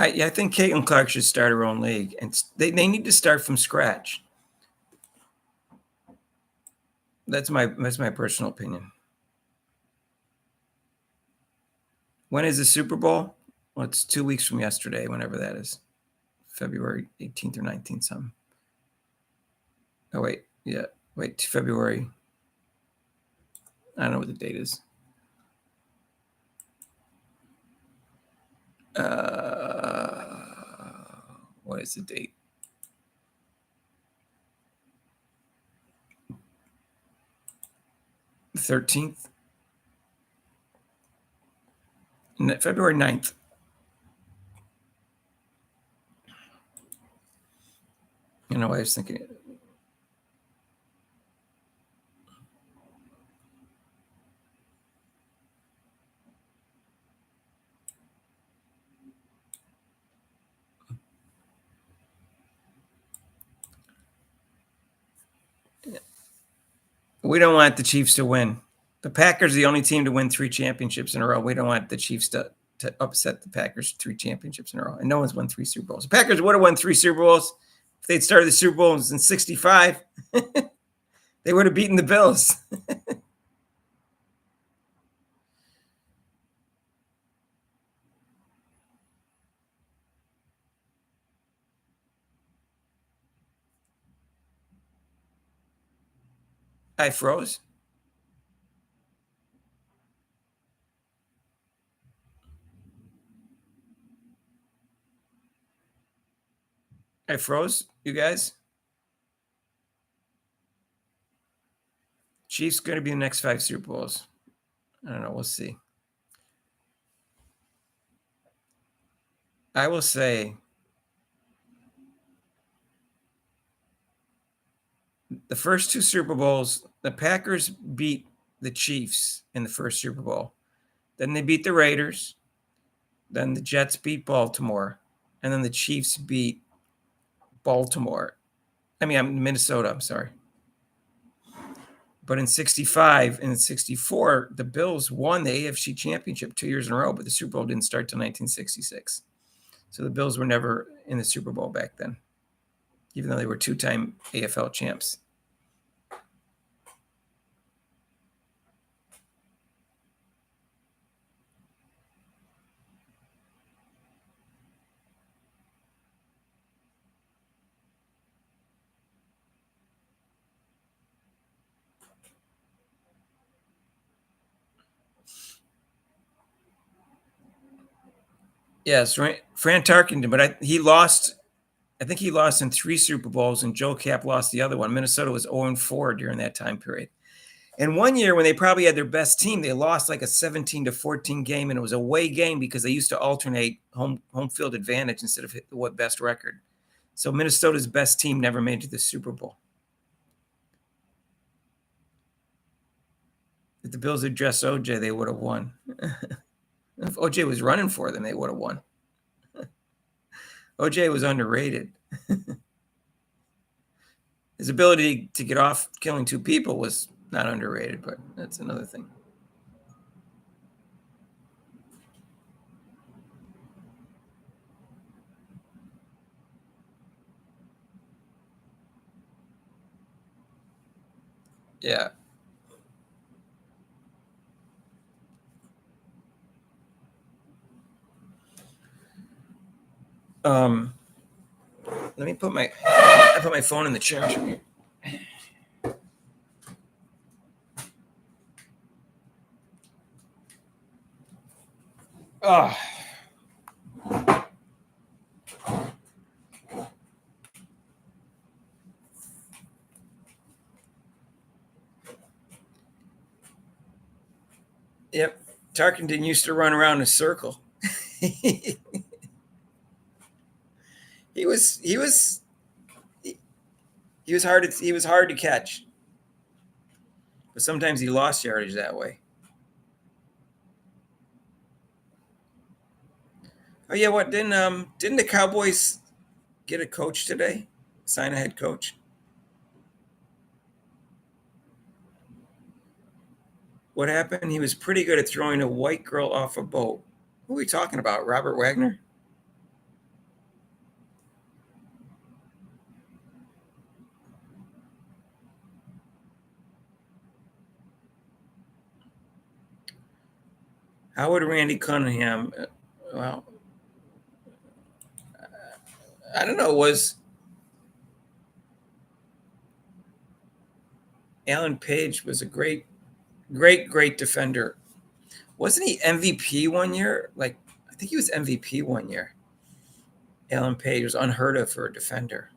I think Caitlin Clark should start her own league, and they need to start from scratch. That's my personal opinion. When is the Super Bowl? Well, it's 2 weeks from yesterday, whenever that is. February 18th or 19th, something. Oh, wait. Yeah. Wait, February. I don't know what the date is. What is the date? The 13th? February 9th. You know, I was thinking. We don't want the Chiefs to win. The Packers are the only team to win 3 championships in a row. We don't want the Chiefs to upset the Packers 3 championships in a row. And no one's won 3 Super Bowls. The Packers would have won 3 Super Bowls if they'd started the Super Bowls in 65. They would have beaten the Bills. I froze. I froze, you guys. Chiefs going to be the next 5 Super Bowls. I don't know. We'll see. I will say the first 2 Super Bowls, the Packers beat the Chiefs in the first Super Bowl. Then they beat the Raiders. Then the Jets beat Baltimore. And then the Chiefs beat Baltimore. Minnesota, I'm sorry. But in 65 and in 64, the Bills won the AFC Championship 2 years in a row, but the Super Bowl didn't start till 1966. So the Bills were never in the Super Bowl back then, even though they were 2-time AFL champs. Yes, Fran Tarkenton, but he lost. I think he lost in 3 Super Bowls, and Joe Cap lost the other one. Minnesota was 0-4 during that time period. And one year when they probably had their best team, they lost like a 17-14 game, and it was a away game because they used to alternate home field advantage instead of what best record. So Minnesota's best team never made it to the Super Bowl. If the Bills had dressed OJ, they would have won. If OJ was running for them, they would have won. OJ was underrated. His ability to get off killing 2 people was not underrated, but that's another thing. Yeah. Let me put my phone in the charger. Oh. Yep. Tarkenton used to run around in a circle. he was hard to catch. But sometimes he lost yardage that way. Oh yeah, what didn't the Cowboys get a coach today? Sign a head coach? What happened? He was pretty good at throwing a white girl off a boat. Who are we talking about? Robert Wagner? How would Randy Cunningham? Well, I don't know. Was Alan Page was a great defender. Wasn't he MVP one year? Like, I think he was MVP one year. Alan Page was unheard of for a defender.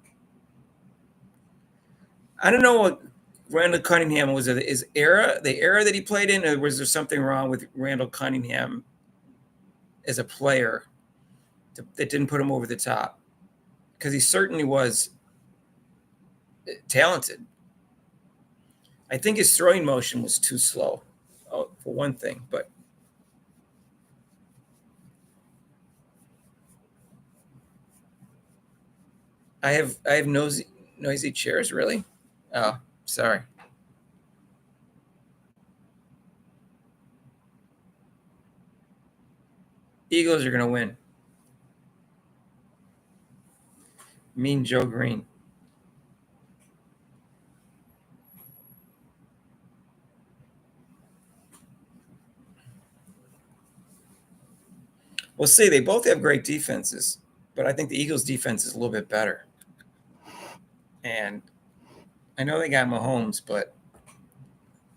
I don't know what Randall Cunningham was. The era that he played in, or was there something wrong with Randall Cunningham as a player that didn't put him over the top? Because he certainly was talented. I think his throwing motion was too slow, for one thing. But I have noisy chairs. Really? Oh, sorry. Eagles are going to win. Mean Joe Green. We'll see. They both have great defenses, but I think the Eagles' defense is a little bit better. And I know they got Mahomes, but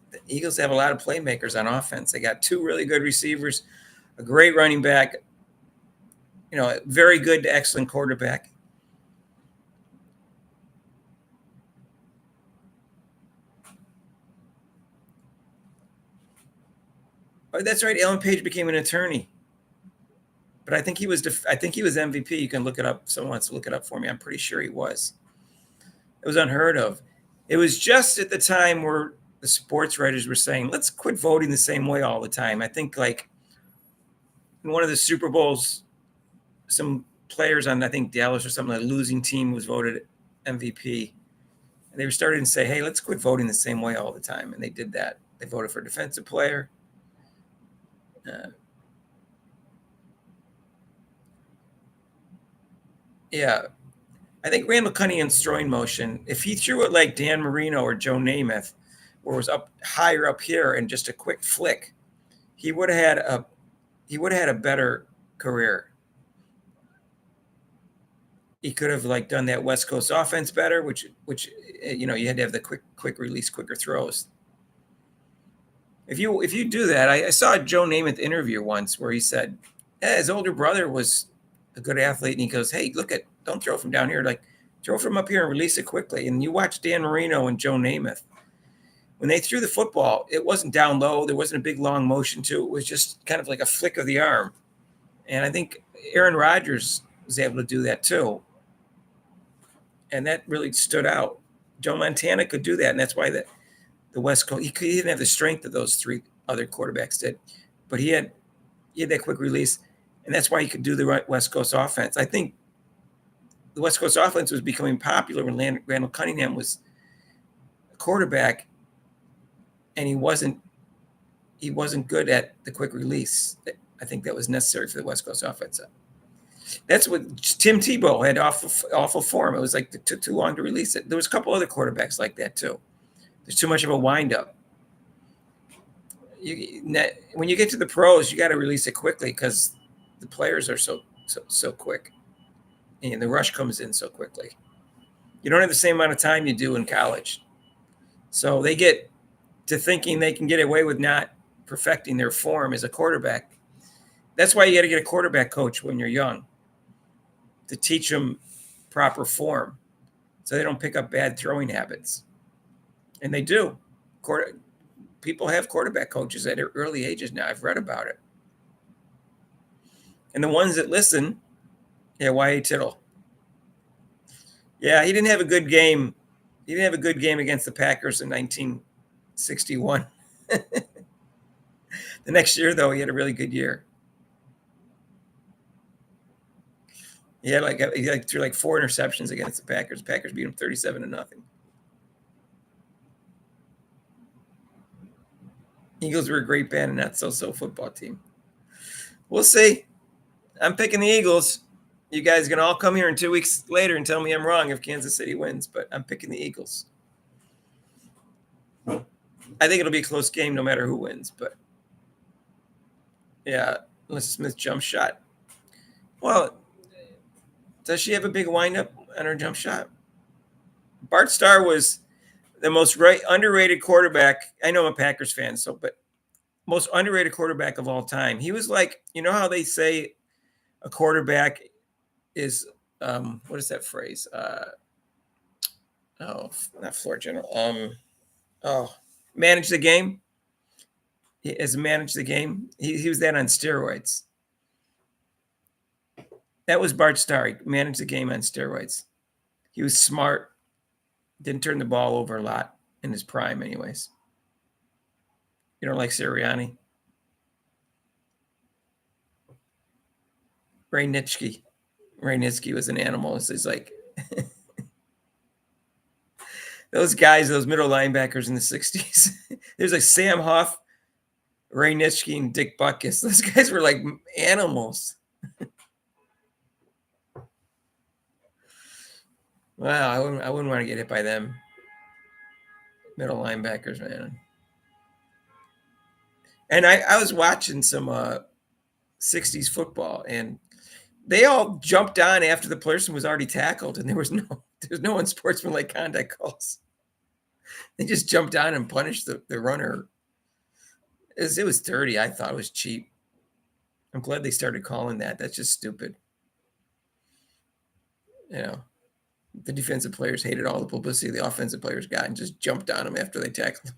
the Eagles have a lot of playmakers on offense. They got 2 really good receivers, a great running back, a very good to excellent quarterback. Oh, that's right. Alan Page became an attorney, but I think he was MVP. You can look it up. Someone wants to look it up for me. I'm pretty sure he was. It was unheard of. It was just at the time where the sports writers were saying, let's quit voting the same way all the time. I think like in one of the Super Bowls, some players on, I think Dallas or something, a losing team was voted MVP. And they were starting to say, hey, let's quit voting the same way all the time. And they did that. They voted for a defensive player. Yeah. I think Randall Cunningham's throwing motion, if he threw it like Dan Marino or Joe Namath, where it was up higher up here and just a quick flick, he would have had a better career. He could have like done that West Coast offense better, which you had to have the quick release, quicker throws. If you do that, I saw a Joe Namath interview once where he said, his older brother was a good athlete, and he goes, hey, don't throw from down here, like throw from up here and release it quickly. And you watch Dan Marino and Joe Namath, when they threw the football, it wasn't down low. There wasn't a big long motion to it. It was just kind of like a flick of the arm. And I think Aaron Rodgers was able to do that too. And that really stood out. Joe Montana could do that. And that's why the the West Coast. He didn't have the strength that those three other quarterbacks did, but he had that quick release, and that's why he could do the right West Coast offense. I think the West Coast offense was becoming popular when Randall Cunningham was a quarterback, and he wasn't good at the quick release. I think that was necessary for the West Coast offense. That's what Tim Tebow had awful form. It was like it took too long to release it. There was a couple other quarterbacks like that too. There's too much of a windup. When you get to the pros, you got to release it quickly because the players are so quick, and the rush comes in so quickly. You don't have the same amount of time you do in college, so they get to thinking they can get away with not perfecting their form as a quarterback. That's why you got to get a quarterback coach when you're young to teach them proper form so they don't pick up bad throwing habits. And they do. People have quarterback coaches at early ages now. I've read about it. And the ones that listen, Y.A. Tittle. Yeah, he didn't have a good game. He didn't have a good game against the Packers in 1961. The next year, though, he had a really good year. He threw like 4 interceptions against the Packers. The Packers beat him 37-0. Eagles were a great band and not so football team. We'll see. I'm picking the Eagles. You guys can all come here in 2 weeks later and tell me I'm wrong if Kansas City wins, but I'm picking the Eagles. I think it'll be a close game no matter who wins, but yeah, Alyssa Smith jump shot. Well, does she have a big windup on her jump shot? Bart Starr was the most underrated quarterback. I know I'm a Packers fan, but most underrated quarterback of all time. He was like, you know how they say a quarterback is, what is that phrase? Not floor general. Manage the game. He has managed the game. He was that on steroids. That was Bart Starr. He managed the game on steroids. He was smart. Didn't turn the ball over a lot in his prime anyways. You don't like Sirianni? Ray Nitschke. Ray Nitschke was an animal. It's like those guys, those middle linebackers in the 60s. There's like Sam Huff, Ray Nitschke, and Dick Butkus. Those guys were like animals. Wow, I wouldn't want to get hit by them. Middle linebackers, man. And I was watching some 60s football, and they all jumped on after the person was already tackled, and there was no unsportsmanlike conduct calls. They just jumped on and punished the runner. It was dirty. I thought it was cheap. I'm glad they started calling that. That's just stupid. You know, the defensive players hated all the publicity the offensive players got and just jumped on them after they tackled them.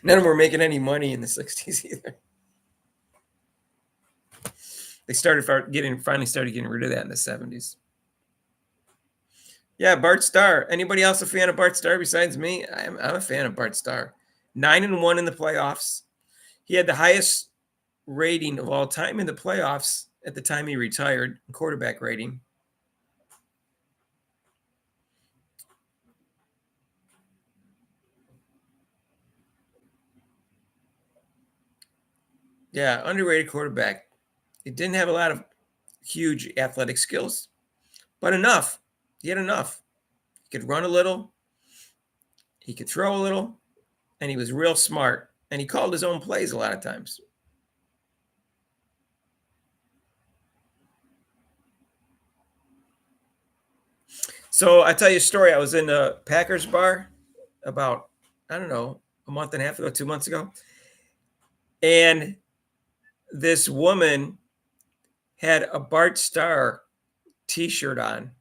None of them were making any money in the 60s either. They finally started getting rid of that in the 70s. Yeah, Bart Starr. Anybody else a fan of Bart Starr besides me? I'm a fan of Bart Starr. 9-1 in the playoffs. He had the highest rating of all time in the playoffs at the time he retired, quarterback rating. Yeah, underrated quarterback. He didn't have a lot of huge athletic skills, but enough. He had enough. He could run a little. He could throw a little. And he was real smart. And he called his own plays a lot of times. So I tell you a story. I was in a Packers bar about, I don't know, a month and a half ago, 2 months ago. And this woman had a Bart Starr t-shirt on.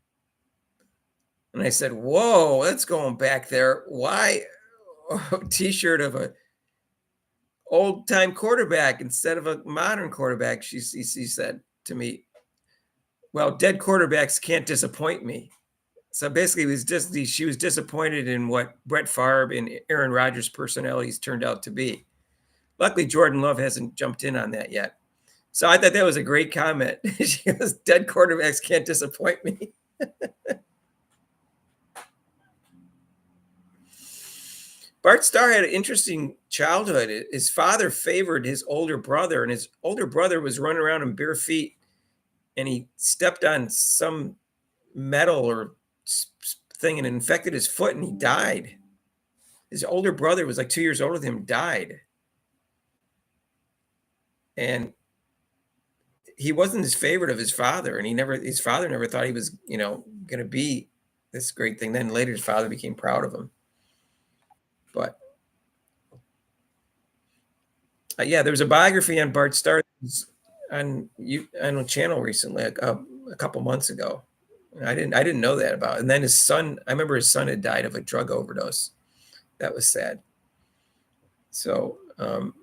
And I said, whoa, that's going back there. Why a t-shirt of a old-time quarterback instead of a modern quarterback? She said to me, well, dead quarterbacks can't disappoint me. So basically, she was disappointed in what Brett Favre and Aaron Rodgers' personalities turned out to be. Luckily, Jordan Love hasn't jumped in on that yet. So I thought that was a great comment. She goes, "Dead quarterbacks can't disappoint me." Bart Starr had an interesting childhood. His father favored his older brother, and his older brother was running around in bare feet, and he stepped on some metal or thing and it infected his foot, and he died. His older brother was like 2 years older than him, died. And he wasn't his favorite of his father, and his father never thought he was, going to be this great thing. Then later, his father became proud of him. But yeah, there was a biography on Bart Starr on a channel recently, a couple months ago. I didn't know that about it. And then his son, I remember his son had died of a drug overdose. That was sad. So, all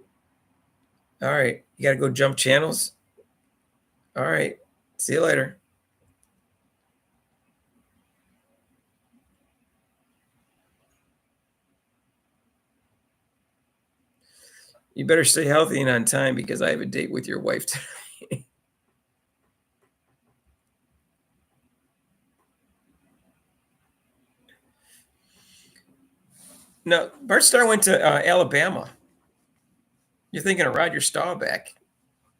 right, you got to go jump channels. All right, see you later. You better stay healthy and on time because I have a date with your wife today. No, Bart Starr went to Alabama. You're thinking of Roger Staubach.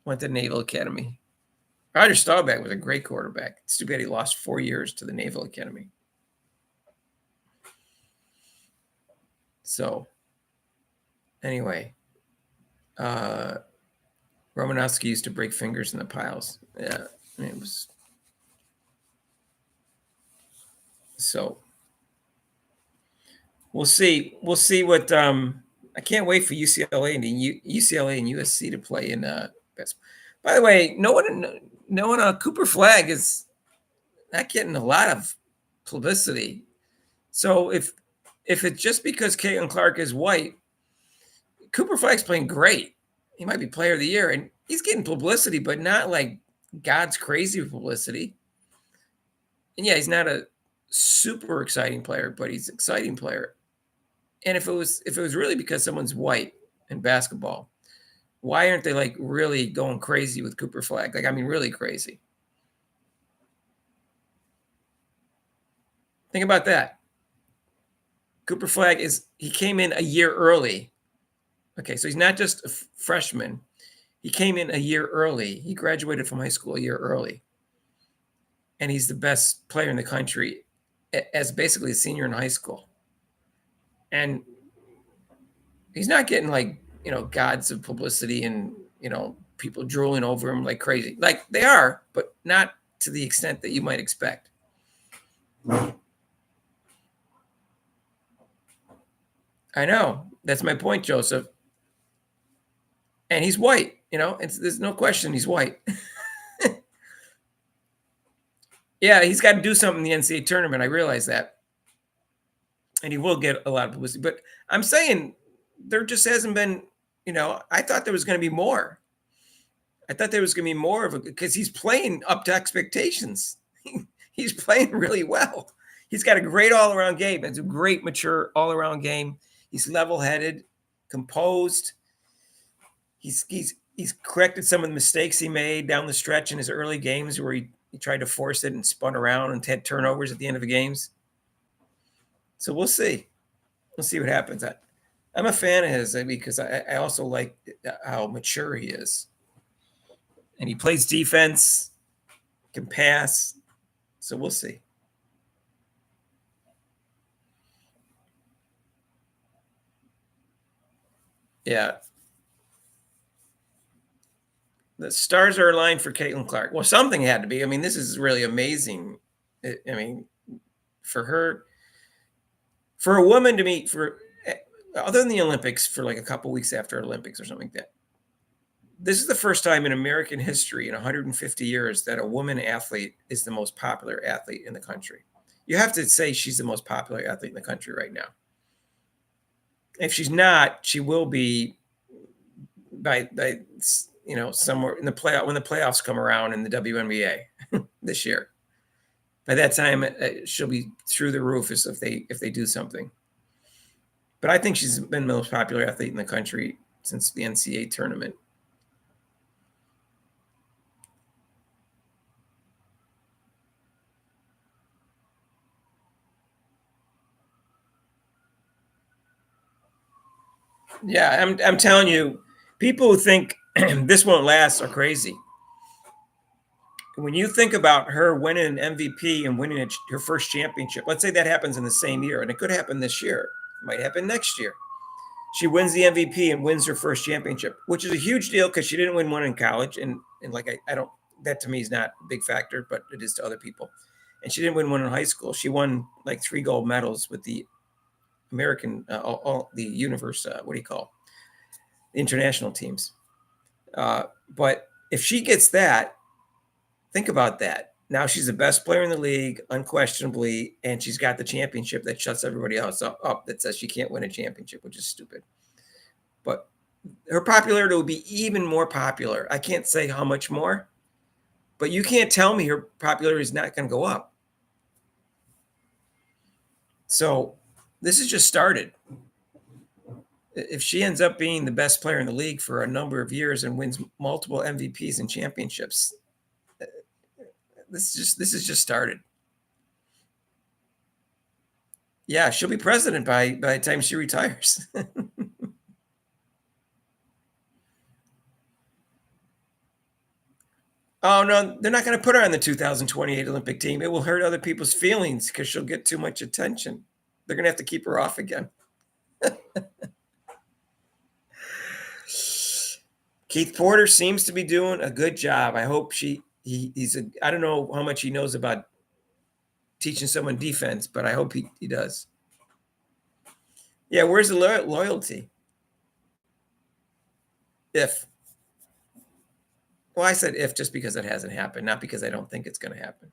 Went to Naval Academy. Roger Staubach was a great quarterback. It's too bad he lost 4 years to the Naval Academy. So, anyway, Romanowski used to break fingers in the piles. Yeah, it was so. We'll see. We'll see what. I can't wait for UCLA and USC to play in basketball. By the way, no one Cooper Flag is not getting a lot of publicity. So if it's just because Caitlin Clark is white, Cooper Flag's playing great. He might be player of the year, and he's getting publicity, but not like God's crazy publicity. And yeah, he's not a super exciting player, but he's an exciting player. And if it was really because someone's white in basketball, why aren't they like really going crazy with Cooper Flag? Like, I mean, really crazy. Think about that. Cooper Flag he came in a year early. Okay, so he's not just a freshman. He came in a year early. He graduated from high school a year early. And he's the best player in the country as basically a senior in high school. And he's not getting like, gods of publicity and, people drooling over him like crazy. Like they are, but not to the extent that you might expect. I know. That's my point, Joseph. And he's white, there's no question he's white. Yeah, he's got to do something in the NCAA tournament. I realize that. And he will get a lot of publicity. But I'm saying there just hasn't been, I thought there was going to be more. I thought there was going to be more of because he's playing up to expectations. He's playing really well. He's got a great all-around game. It's a great, mature all-around game. He's level-headed, composed. He's corrected some of the mistakes he made down the stretch in his early games where he tried to force it and spun around and had turnovers at the end of the games. So we'll see. We'll see what happens. I'm a fan of his because I also like how mature he is. And he plays defense, can pass. So we'll see. Yeah. The stars are aligned for Caitlin Clark. Well, something had to be. I mean, this is really amazing. For her, for a woman to meet other than the Olympics, for like a couple weeks after Olympics or something like that. This is the first time in American history in 150 years that a woman athlete is the most popular athlete in the country. You have to say she's the most popular athlete in the country right now. If she's not, she will be by somewhere in the playoff when the playoffs come around in the WNBA this year. By that time, she'll be through the roof if they do something. But I think she's been the most popular athlete in the country since the NCAA tournament. Yeah, I'm telling you, people who think this won't last are crazy. When you think about her winning an MVP and winning her first championship, let's say that happens in the same year, and it could happen this year, it might happen next year. She wins the MVP and wins her first championship, which is a huge deal because she didn't win one in college, and like I don't, that to me is not a big factor, but it is to other people. And she didn't win one in high school. She won like 3 gold medals with the American, the universe. What do you call the international teams? But if she gets that, think about that. Now she's the best player in the league, unquestionably, and she's got the championship that shuts everybody else up that says she can't win a championship, which is stupid. But her popularity will be even more popular. I can't say how much more, but you can't tell me her popularity is not going to go up. So this has just started. If she ends up being the best player in the league for a number of years and wins multiple MVPs and championships, this is just started. Yeah, she'll be president by the time she retires. Oh no, they're not going to put her on the 2028 Olympic team. It will hurt other people's feelings because she'll get too much attention. They're going to have to keep her off again. Keith Porter seems to be doing a good job. I hope he's I don't know how much he knows about teaching someone defense, but I hope he does. Yeah, where's the loyalty? If. Well, I said if just because it hasn't happened, not because I don't think it's going to happen.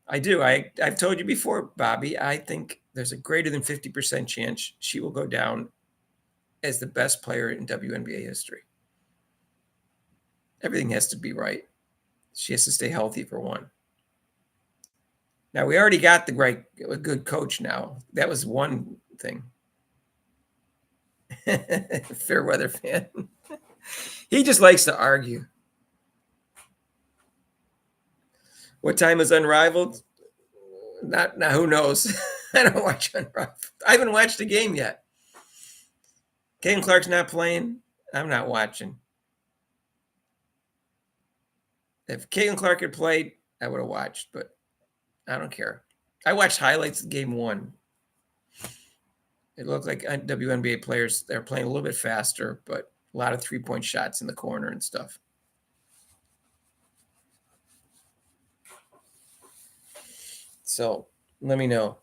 I do. I've told you before, Bobby, I think there's a greater than 50% chance she will go down as the best player in WNBA history. Everything has to be right. She has to stay healthy for one. Now, we already got a good coach now. That was one thing. Fairweather fan. He just likes to argue. What time is Unrivaled? Not now. Who knows? I don't watch Unrivaled. I haven't watched a game yet. Caitlin Clark's not playing. I'm not watching. If Caitlin Clark had played, I would have watched, but I don't care. I watched highlights of game 1. It looked like WNBA players, they're playing a little bit faster, but a lot of 3-point shots in the corner and stuff. So let me know.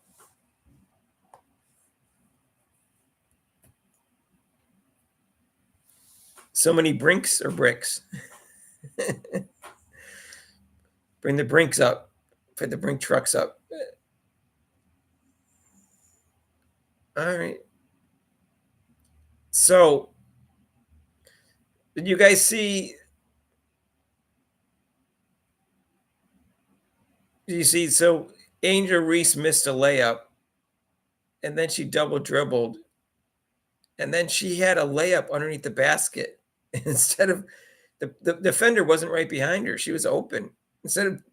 So many brinks or bricks? Bring the brinks up. Put the brink trucks up. All right. So, did you guys see? You see, so Angel Reese missed a layup, and then she double dribbled, and then she had a layup underneath the basket. Instead of the defender wasn't right behind her, she was open. Instead of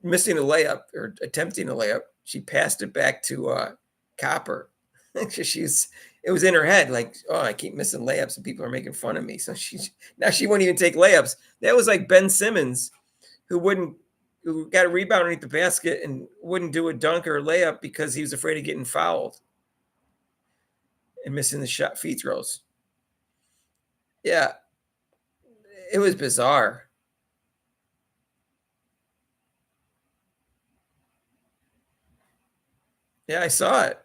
missing a layup or attempting a layup, she passed it back to Copper. It was in her head, like, oh, I keep missing layups and people are making fun of me. So now she won't even take layups. That was like Ben Simmons, who got a rebound underneath the basket and wouldn't do a dunk or a layup because he was afraid of getting fouled and missing the free throws. Yeah, it was bizarre. Yeah, I saw it.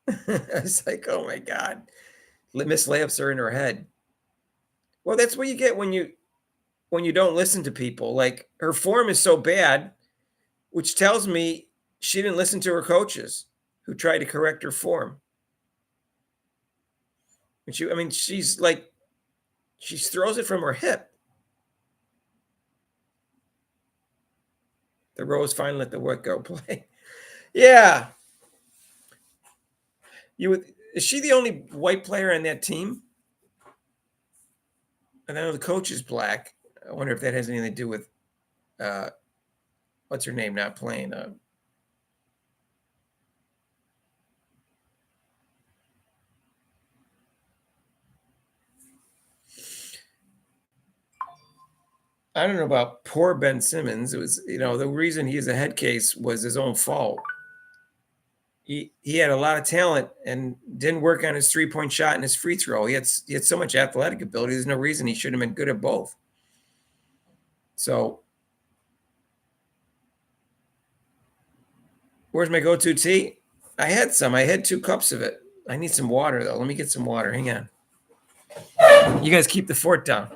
I was like, oh my God. Missed layups are in her head. Well, that's what you get when you don't listen to people. Like, her form is so bad, which tells me she didn't listen to her coaches who tried to correct her form. And she throws it from her hip. The Rose finally let the white girl play. Yeah. Is she the only white player on that team? And I know the coach is black. I wonder if that has anything to do with what's her name not playing. I don't know about poor Ben Simmons. It was, the reason he's a head case was his own fault. He had a lot of talent and didn't work on his 3-point shot and his free throw. He had so much athletic ability. There's no reason he shouldn't have been good at both. So, where's my go-to tea? I had some. I had 2 cups of it. I need some water though. Let me get some water. Hang on. You guys keep the fort down.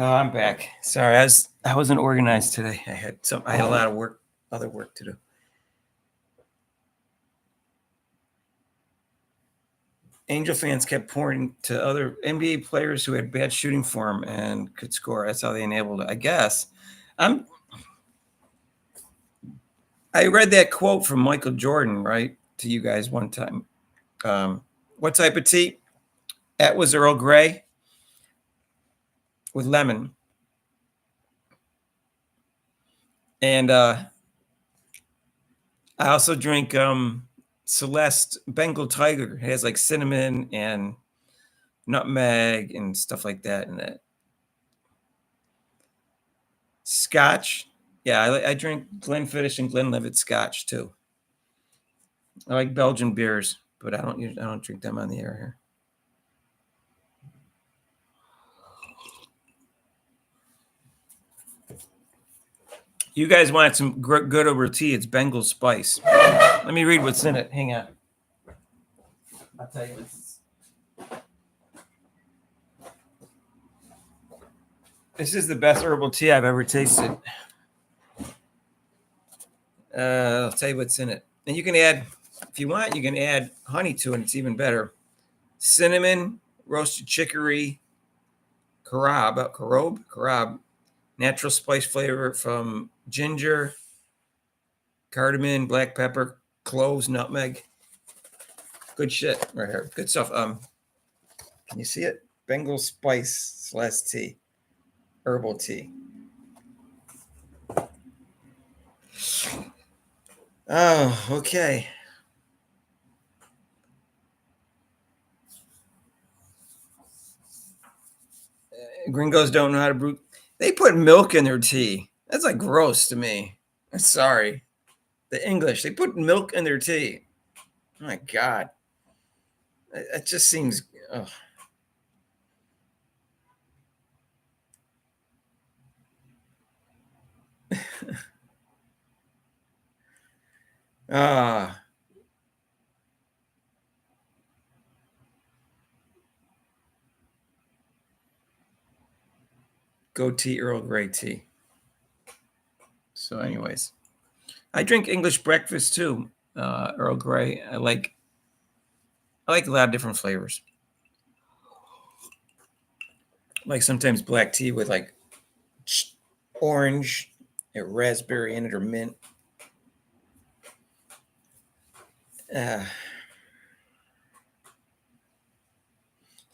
Oh, I'm back. Sorry, I wasn't organized today. I had a lot of other work to do. Angel fans kept pouring to other NBA players who had bad shooting form and could score. That's how they enabled it, I guess. I read that quote from Michael Jordan, right, to you guys one time. What type of tea? That was Earl Grey with lemon. And I also drink Celeste Bengal Tiger. It has like cinnamon and nutmeg and stuff like that in it. Scotch. Yeah, I drink Glenfiddich and Glenlivet Scotch too. I like Belgian beers, but I don't drink them on the air here. You guys want some good over tea? It's Bengal Spice. Let me read what's in it. Hang on. I'll tell you what's. This is the best herbal tea I've ever tasted. I'll tell you what's in it. And you can add, if you want, you can add honey to it. It's even better. Cinnamon, roasted chicory, carob, natural spice flavor from ginger, cardamom, black pepper, cloves, nutmeg. Good shit right here. Good stuff. Can you see it? Bengal Spice / tea. Herbal tea. Oh, okay. Gringos don't know how to brew. They put milk in their tea. That's like gross to me. I'm sorry. The English, they put milk in their tea. Oh my God. It just seems. Oh. Go tea, Earl Grey tea. So, anyways, I drink English breakfast too. Earl Grey. I like a lot of different flavors. Like sometimes black tea with like orange, and raspberry in it, or mint. You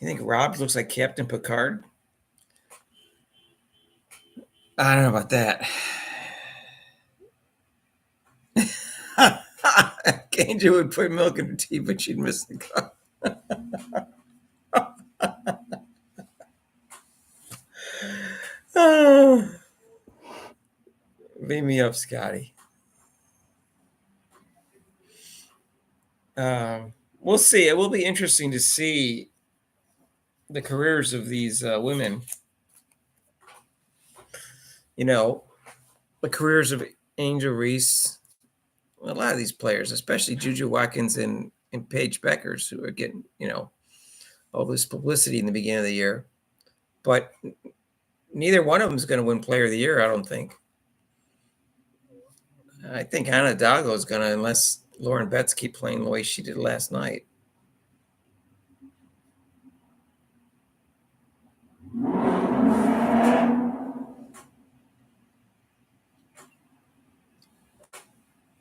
think Rob looks like Captain Picard? I don't know about that. Angel would put milk in her tea, but she'd miss the cup. Oh, beat me up, Scotty. We'll see. It will be interesting to see the careers of these women. You know, the careers of Angel Reese, a lot of these players, especially Juju Watkins and Paige Beckers, who are getting, all this publicity in the beginning of the year. But neither one of them is going to win Player of the Year, I don't think. I think Ana Dago is going to, unless Lauren Betts keep playing the way she did last night.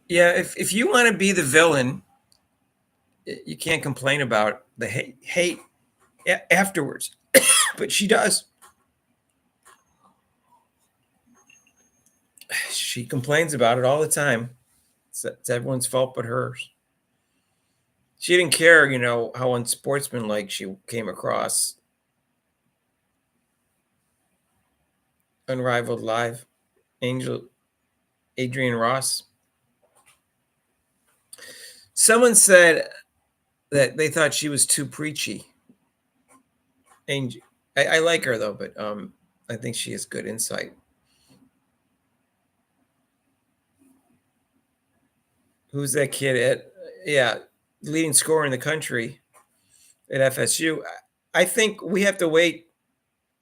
Yeah, if you want to be the villain, you can't complain about the hate afterwards. But she does. She complains about it all the time. It's everyone's fault but hers. She didn't care, how unsportsmanlike she came across. Unrivaled Live, Adrian Ross. Someone said that they thought she was too preachy. Angel, I like her though, but I think she has good insight. Who's that kid leading scorer in the country at FSU? I think we have to wait.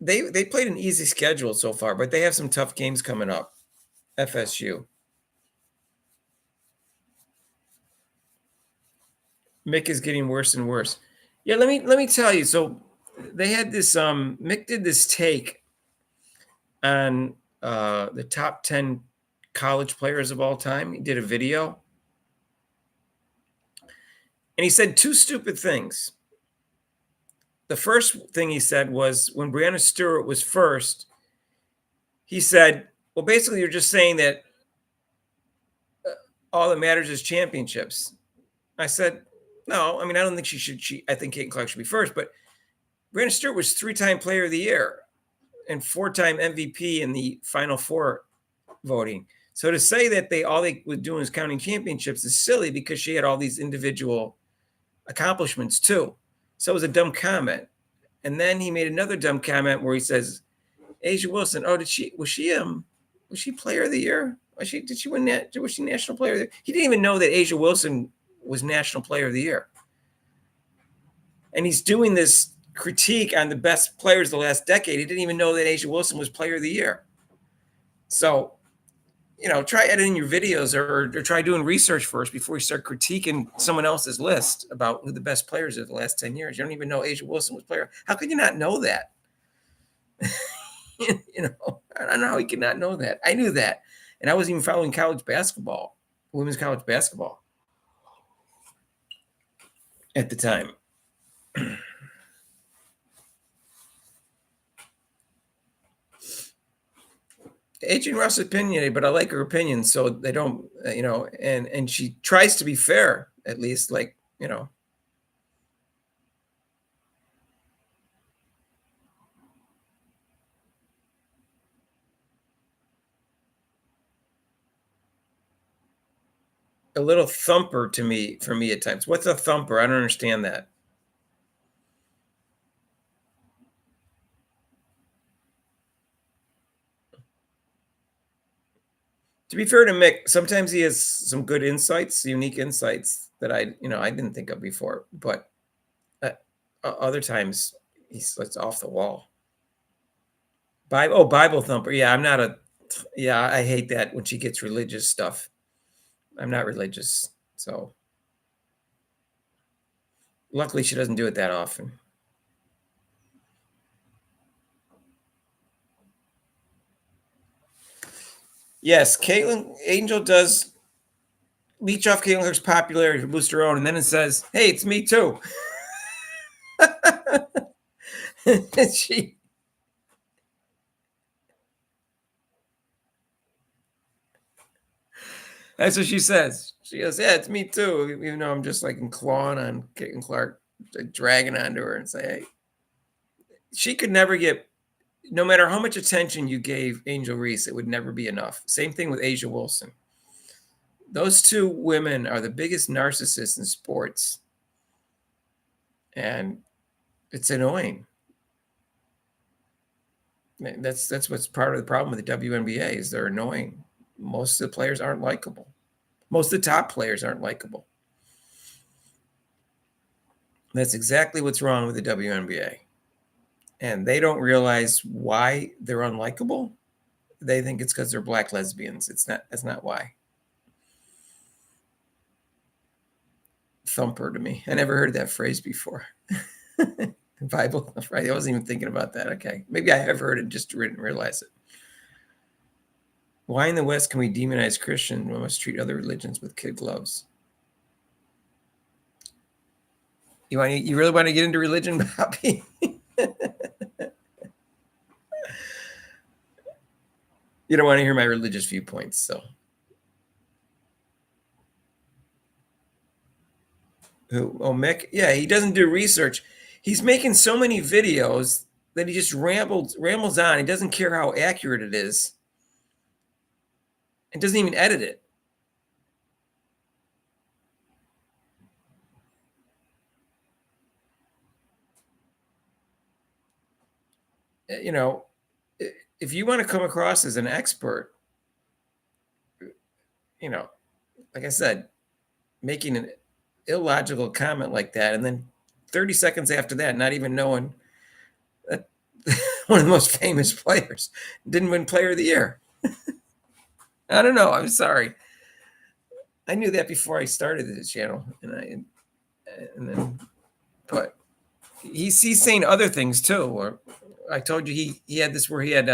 They played an easy schedule so far, but they have some tough games coming up. FSU. Mick is getting worse and worse. Yeah, let me tell you. So they had this. Mick did this take on the top 10 college players of all time. He did a video, and he said two stupid things. The first thing he said was when Breanna Stewart was first, he said, well, basically, you're just saying that all that matters is championships. I said, no, I mean, I don't think she should. I think Caitlin Clark should be first, but Breanna Stewart was 3-time Player of the Year and 4-time MVP in the Final Four voting. So to say that all they were doing is counting championships is silly because she had all these individual accomplishments too. So it was a dumb comment. And then he made another dumb comment where he says, A'ja Wilson, was she Player of the Year? Was she National Player of the Year? He didn't even know that A'ja Wilson was National Player of the Year. And he's doing this critique on the best players of the last decade. He didn't even know that A'ja Wilson was Player of the Year. So, try editing your videos or try doing research first before you start critiquing someone else's list about who the best players of the last 10 years. You don't even know A'ja Wilson was player. How could you not know that? I don't know how you could not know that. I knew that. And I wasn't even following college basketball, women's college basketball at the time. Adrian Ross opinionated, but I like her opinion, so they don't, and she tries to be fair, at least, a little thumper for me at times. What's a thumper? I don't understand that. To be fair to Mick, sometimes he has some good insights, unique insights that I didn't think of before. But other times it's off the wall. Bible thumper. Yeah, I'm not I hate that when she gets religious stuff. I'm not religious, so luckily she doesn't do it that often. Yes, Angel does leech off Caitlin Clark's popularity to boost her own, and then it says, hey, it's me too. That's what she says. She goes, yeah, it's me too. Even though I'm just like clawing on Caitlin Clark, like, dragging onto her and say, hey, she could never get, no matter how much attention you gave Angel Reese, it would never be enough. Same thing with Asia Wilson. Those two women are the biggest narcissists in sports. And it's annoying. That's what's part of the problem with the WNBA is they're annoying. Most of the players aren't likable. Most of the top players aren't likable. That's exactly what's wrong with the WNBA. And they don't realize why they're unlikable. They think it's because they're black lesbians. That's not why. Thumper to me. I never heard that phrase before. Bible, right? I wasn't even thinking about that. Okay. Maybe I have heard it, just didn't realize it. Why in the West can we demonize Christians when we must treat other religions with kid gloves? You really want to get into religion, Bobby? You don't want to hear my religious viewpoints, so. Who? Oh, Mick? Yeah, he doesn't do research. He's making so many videos that he just rambles on. He doesn't care how accurate it is. And doesn't even edit it. You know, if you want to come across as an expert, you know, like I said, making an illogical comment like that, and then 30 seconds after that, not even knowing that one of the most famous players didn't win Player of the Year. I don't know. I'm sorry. I knew that before I started this channel, but he's saying other things too. Or I told you he had this where he had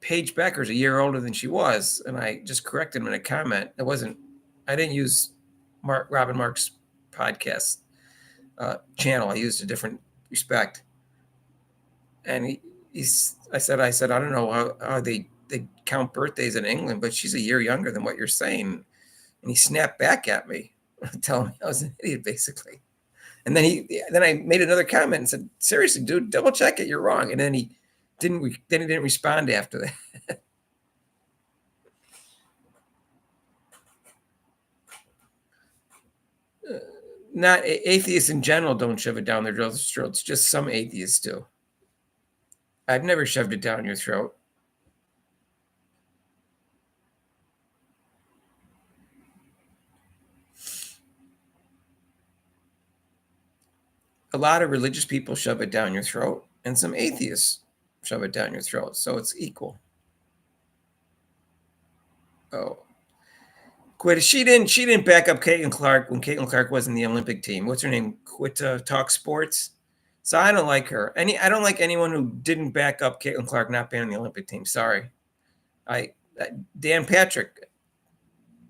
Paige Becker's a year older than she was, and I just corrected him in a comment. I didn't use Robin Mark's podcast channel. I used a different respect, and I said I don't know how they count birthdays in England, but she's a year younger than what you're saying. And he snapped back at me, telling me I was an idiot, basically. And then I made another comment and said, seriously, dude, double check it. You're wrong. And then he didn't respond after that. Not atheists in general don't shove it down their throats. Just some atheists do. I've never shoved it down your throat. A lot of religious people shove it down your throat, and some atheists shove it down your throat. So it's equal. Oh, quit. She didn't back up Caitlin Clark when Caitlin Clark was in the Olympic team. What's her name? Quit Talk Sports. So I don't like her. I don't like anyone who didn't back up Caitlin Clark not being on the Olympic team. Sorry. Dan Patrick,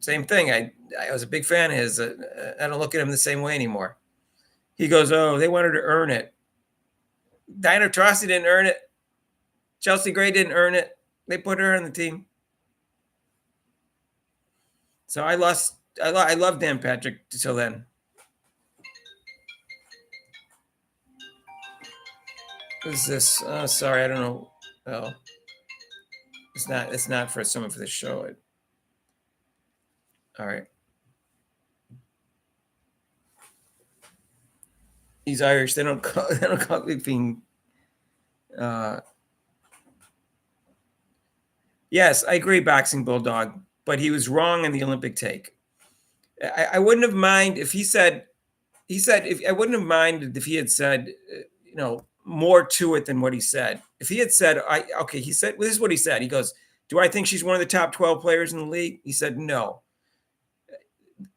same thing. I was a big fan of his. I don't look at him the same way anymore. He goes, oh, they wanted to earn it. Diana Taurasi didn't earn it. Chelsea Gray didn't earn it. They put her on the team. So I love Dan Patrick until then. What is this? Oh, sorry, I don't know. Oh, it's not for someone for the show. All right. He's Irish. They don't call it being. Yes, I agree, Boxing Bulldog, but he was wrong in the Olympic take. I wouldn't have minded if he said if I wouldn't have minded if he had said, more to it than what he said. If he had said, he said, this is what he said. He goes, do I think she's one of the top 12 players in the league? He said, no.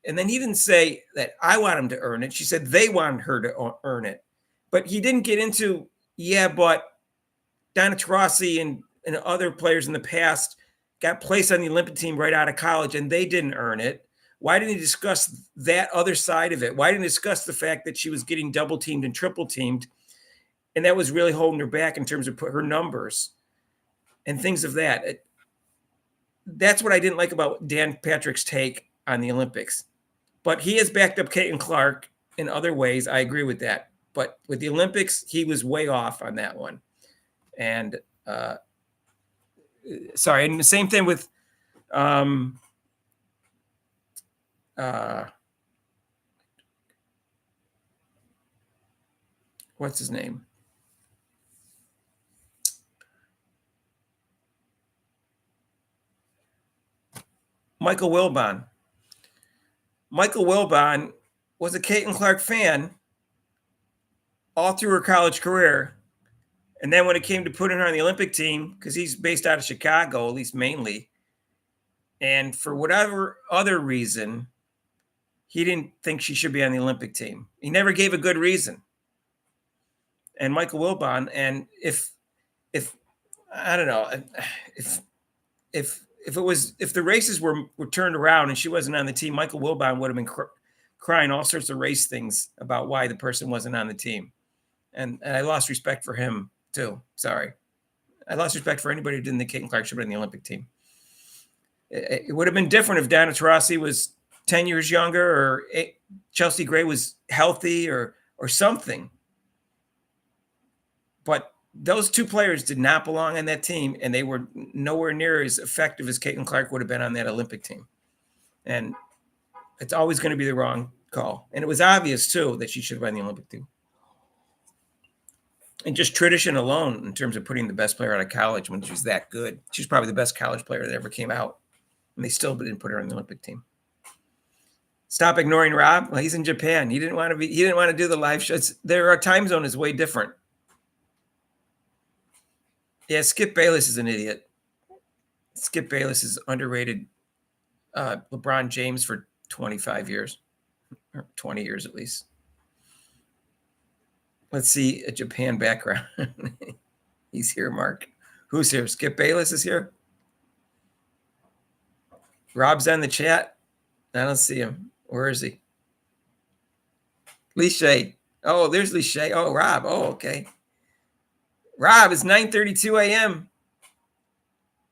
And then he didn't say that I want him to earn it. She said they wanted her to earn it. But he didn't get into, but Diana Taurasi and other players in the past got placed on the Olympic team right out of college and they didn't earn it. Why didn't he discuss that other side of it? Why didn't he discuss the fact that she was getting double teamed and triple teamed? And that was really holding her back in terms of her numbers and things of that. that's what I didn't like about Dan Patrick's take on the Olympics. But he has backed up Caitlin Clark in other ways. I agree with that. But with the Olympics, he was way off on that one. And sorry, and the same thing with what's his name? Michael Wilbon. Michael Wilbon was a Caitlin Clark fan all through her college career. And then when it came to putting her on the Olympic team, because he's based out of Chicago, at least mainly, and for whatever other reason, he didn't think she should be on the Olympic team. He never gave a good reason. And Michael Wilbon, and if I don't know, if the races were turned around and she wasn't on the team, Michael Wilbon would have been crying all sorts of race things about why the person wasn't on the team. And I lost respect for him too. Sorry. I lost respect for anybody who didn't think Caitlin Clark should be in the Olympic team. It would have been different if Diana Taurasi was 10 years younger, or Chelsea Gray was healthy, or something. But those two players did not belong on that team, and they were nowhere near as effective as Caitlin Clark would have been on that Olympic team. And it's always going to be the wrong call. And it was obvious, too, that she should have been on the Olympic team. And just tradition alone, in terms of putting the best player out of college when she's that good. She's probably the best college player that ever came out. And they still didn't put her on the Olympic team. Stop ignoring Rob. Well, he's in Japan. He didn't want to do the live shows. Our time zone is way different. Yeah, Skip Bayless is an idiot. Skip Bayless is underrated LeBron James for 25 years, or 20 years at least. Let's see a Japan background. He's here, Mark. Who's here? Skip Bayless is here. Rob's on the chat. I don't see him. Where is he? Lee Shea. Oh, there's Lee Shea. Oh, Rob. Oh, okay. Rob, it's 9:32 a.m.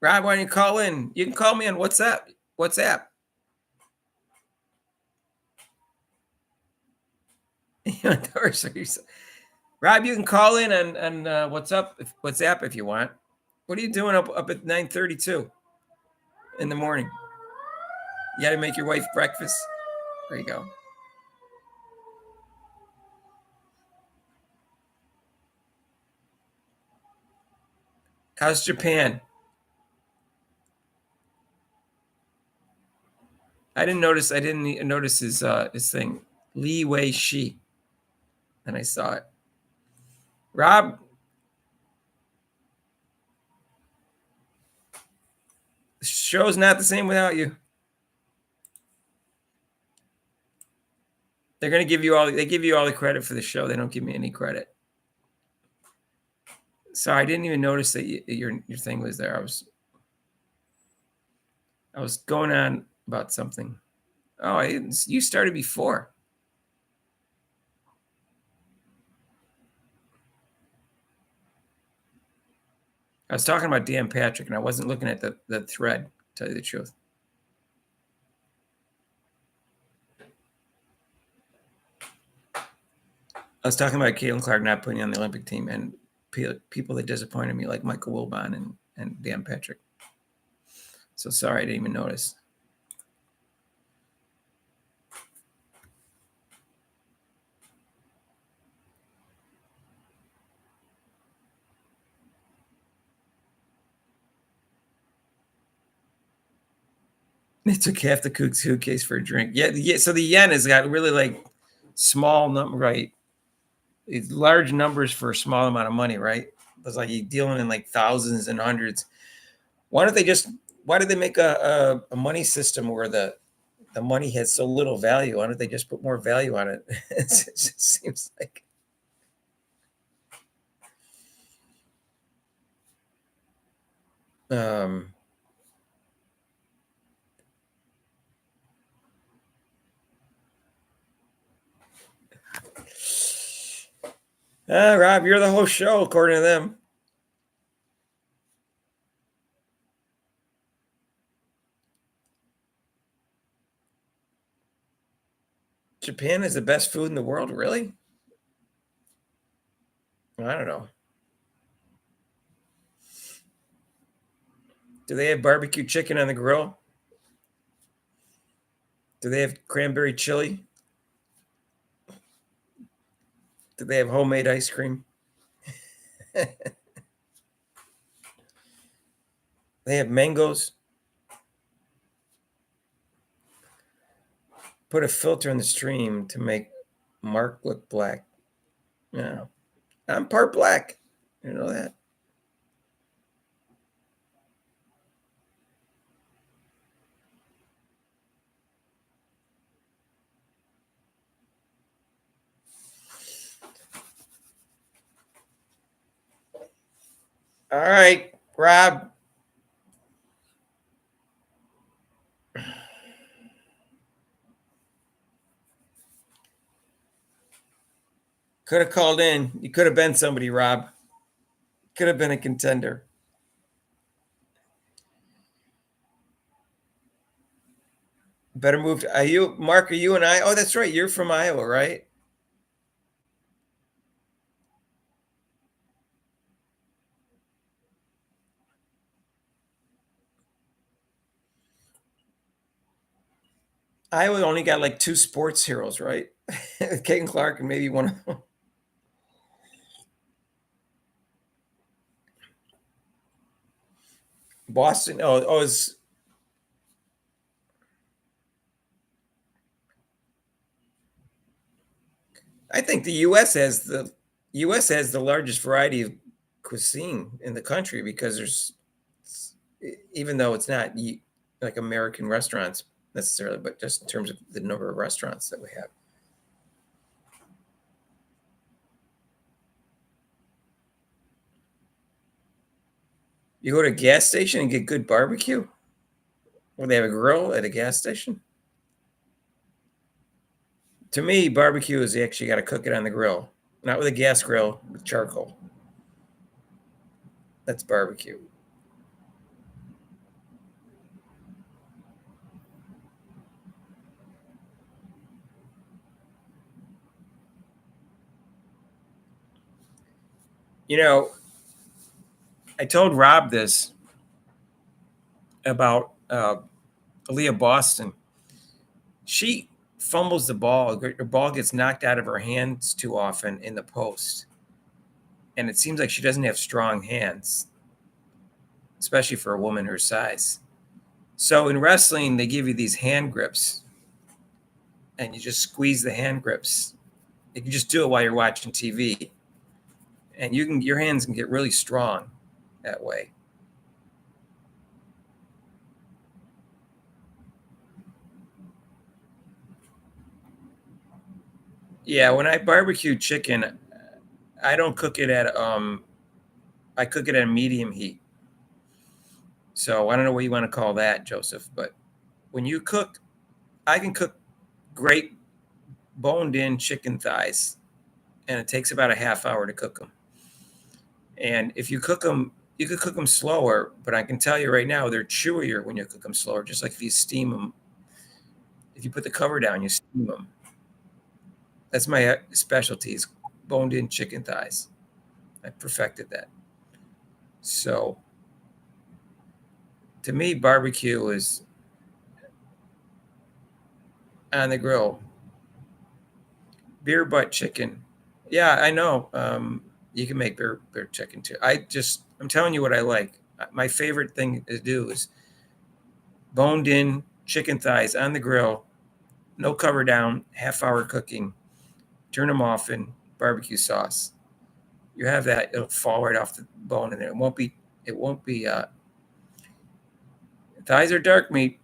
Rob, why don't you call in? You can call me on WhatsApp. Rob, you can call in on WhatsApp if you want. What are you doing up at 9:32 in the morning? You got to make your wife breakfast? There you go. How's Japan? I didn't notice his thing. Li Wei Shi. And I saw it. Rob, the show's not the same without you. They're going to give you all the credit for the show. They don't give me any credit. Sorry, I didn't even notice that your thing was there. I was going on about something. Oh, you started before. I was talking about Dan Patrick, and I wasn't looking at the thread, to tell you the truth. I was talking about Caitlin Clark not putting on the Olympic team, and people that disappointed me, like Michael Wilbon and Dan Patrick. So sorry, I didn't even notice. They took half the Cook's suitcase for a drink. Yeah. So the yen has got really like small number, right? It's large numbers for a small amount of money, right? It's like you're dealing in like thousands and hundreds. Why did they make a money system where the money has so little value? Why don't they just put more value on it? It just seems like. Rob, you're the whole show, according to them. Japan is the best food in the world, really? I don't know. Do they have barbecue chicken on the grill? Do they have cranberry chili? Do they have homemade ice cream? They have mangoes. Put a filter in the stream to make Mark look black. Yeah. I'm part black. You know that? All right, Rob. Could have called in. You could have been somebody, Rob. Could have been a contender. Better move to, are you, Mark, are you and I? Oh, that's right. You're from Iowa, right? Iowa only got like two sports heroes, right? Caden Clark and maybe one of them. Boston. It's, I think the U.S. has the largest variety of cuisine in the country because even though it's not like American restaurants necessarily, but just in terms of the number of restaurants that we have. You go to a gas station and get good barbecue? Well, they have a grill at a gas station? To me, barbecue is you actually got to cook it on the grill, not with a gas grill with charcoal. That's barbecue. You know, I told Rob this about Aaliyah Boston. She fumbles the ball. Her ball gets knocked out of her hands too often in the post. And it seems like she doesn't have strong hands, especially for a woman her size. So in wrestling, they give you these hand grips, and you just squeeze the hand grips. You can just do it while you're watching TV, and your hands can get really strong that way. Yeah, when I barbecue chicken, I don't cook it at I cook it at a medium heat. So I don't know what you want to call that, Joseph, but when you cook, I can cook great boned in chicken thighs, and it takes about a half hour to cook them. And if you cook them, you could cook them slower, but I can tell you right now, they're chewier when you cook them slower, just like if you steam them. If you put the cover down, you steam them. That's my specialty is boned in chicken thighs. I perfected that. So to me, barbecue is on the grill. Beer butt chicken. Yeah, I know. You can make beer chicken too. I'm telling you what I like. My favorite thing to do is boned in chicken thighs on the grill, no cover down, half hour cooking. Turn them off in barbecue sauce. You have that; it'll fall right off the bone, and it won't be. It won't be. Thighs are dark meat.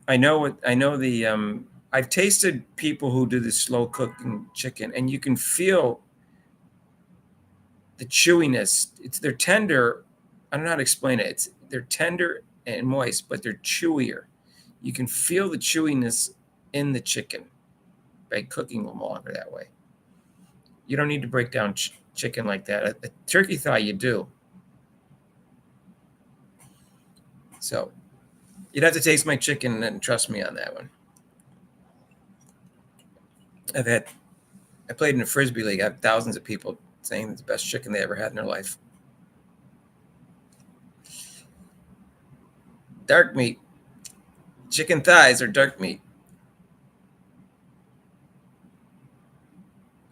I know what. I know the. I've tasted people who do the slow cooking chicken, and you can feel the chewiness. They're tender. I don't know how to explain it. They're tender and moist, but they're chewier. You can feel the chewiness in the chicken by cooking them longer that way. You don't need to break down chicken like that. A turkey thigh, you do. So You'd have to taste my chicken and trust me on that one. I played in a Frisbee league. I have thousands of people saying it's the best chicken they ever had in their life. Dark meat. Chicken thighs are dark meat.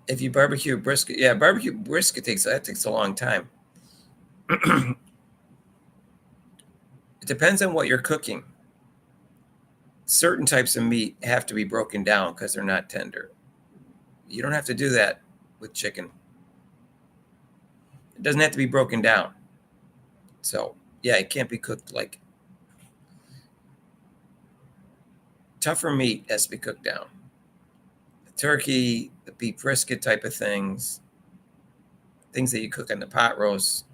If you barbecue brisket, yeah, barbecue brisket takes a long time. It depends on what you're cooking. Certain types of meat have to be broken down because they're not tender. You don't have to do that with chicken. It doesn't have to be broken down. So, yeah, it can't be cooked like tougher meat has to be cooked down. The turkey, the beef brisket type of things that you cook on the pot roast,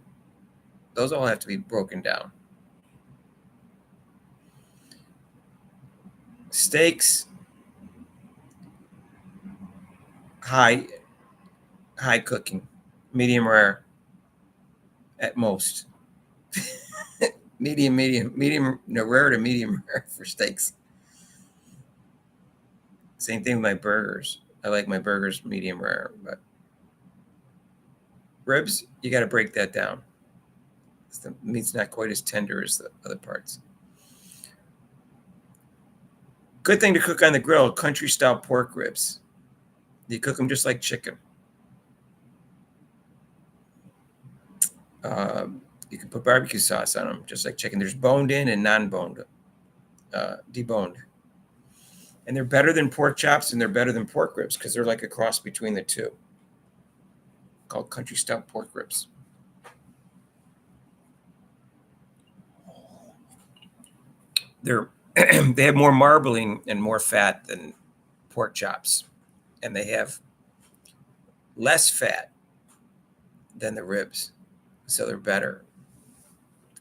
those all have to be broken down. Steaks, high cooking, medium rare at most. medium, no, rare to medium rare for steaks. Same thing with my burgers. I like my burgers medium rare, but ribs, you got to break that down. The meat's not quite as tender as the other parts. Good thing to cook on the grill, country style pork ribs. You cook them just like chicken. You can put barbecue sauce on them just like chicken. There's boned in and non-boned, deboned. And they're better than pork chops and they're better than pork ribs because they're like a cross between the two. Called country style pork ribs. They have more marbling and more fat than pork chops, and they have less fat than the ribs, so they're better.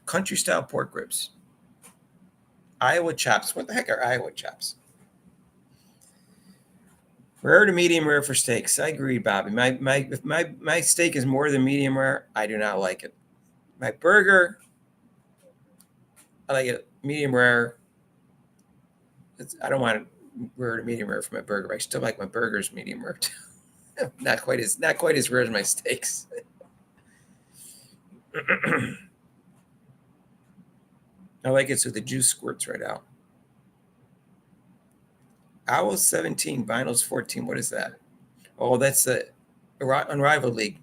Country style pork ribs. Iowa chops. What the heck are Iowa chops? Rare to medium rare for steaks. I agree, Bobby. If my steak is more than medium rare, I do not like it. My burger, I like it medium rare. I don't want it rare to medium rare for my burger. I still like my burgers medium rare too. not quite as rare as my steaks. I like it so the juice squirts right out. Owls 17, Vinyls 14. What is that? Oh, that's the Unrivaled League.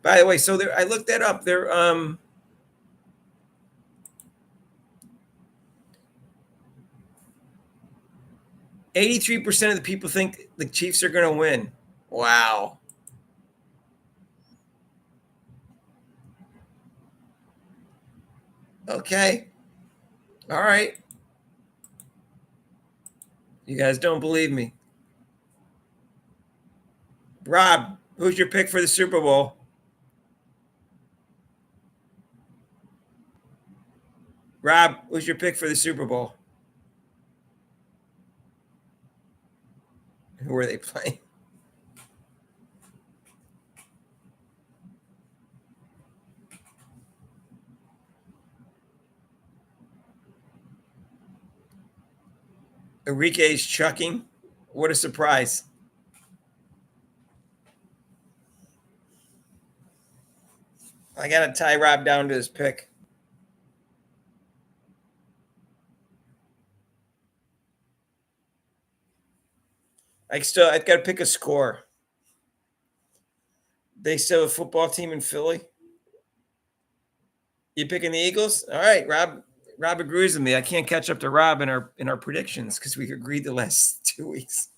By the way, so I looked that up. They're 83% of the people think the Chiefs are going to win. Wow. Okay. All right. You guys don't believe me. Rob, who's your pick for the Super Bowl? Rob, who's your pick for the Super Bowl? Who are they playing? Enrique's chucking. What a surprise. I got to tie Rob down to his pick. I've got to pick a score. They still have a football team in Philly. You picking the Eagles? All right, Rob. Rob agrees with me. I can't catch up to Rob in our predictions because we agreed the last 2 weeks.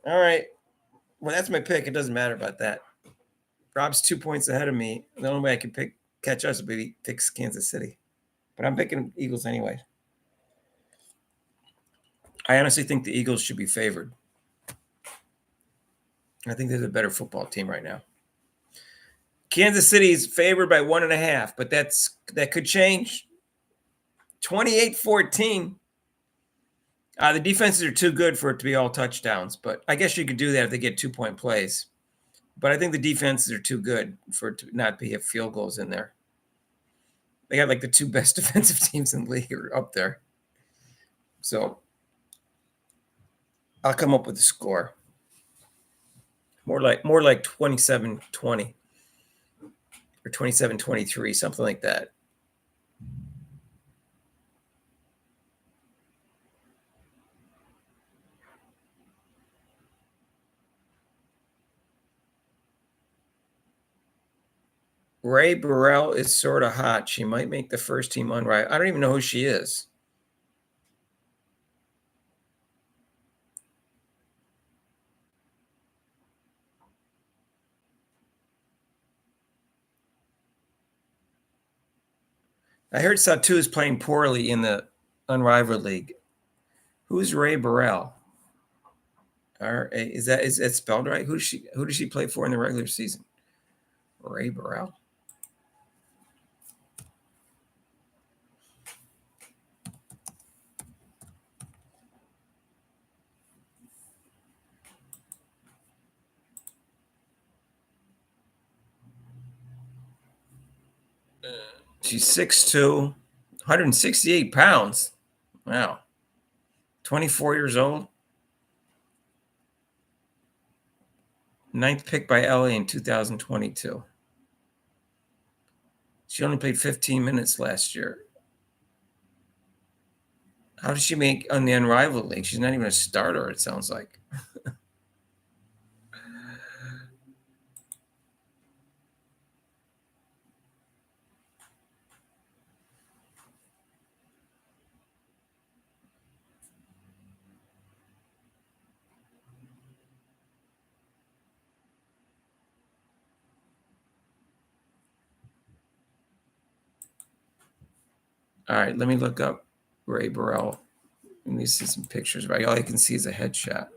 All right. Well, that's my pick. It doesn't matter about that. Rob's 2 points ahead of me. The only way I can catch us would be he picks Kansas City. But I'm picking Eagles anyway. I honestly think the Eagles should be favored. I think they're the better football team right now. Kansas City is favored by 1.5, but that could change. 28-14. The defenses are too good for it to be all touchdowns, but I guess you could do that if they get 2-point plays. But I think the defenses are too good for it to not be field goals in there. They got like the two best defensive teams in the league are up there. So I'll come up with a score. More like 27-20 or 27-23, something like that. Rae Burrell is sort of hot. She might make the first team unrivaled. I don't even know who she is. I heard Satu is playing poorly in the Unrivaled League. Who's Rae Burrell? Is that spelled right? Who does she play for in the regular season? Rae Burrell. She's 6'2", 168 pounds. Wow. 24 years old. 9th pick by LA in 2022. She only played 15 minutes last year. How does she make on the Unrivaled League? She's not even a starter, it sounds like. All right, let me look up Rae Burrell. Let me see some pictures, right? All I can see is a headshot.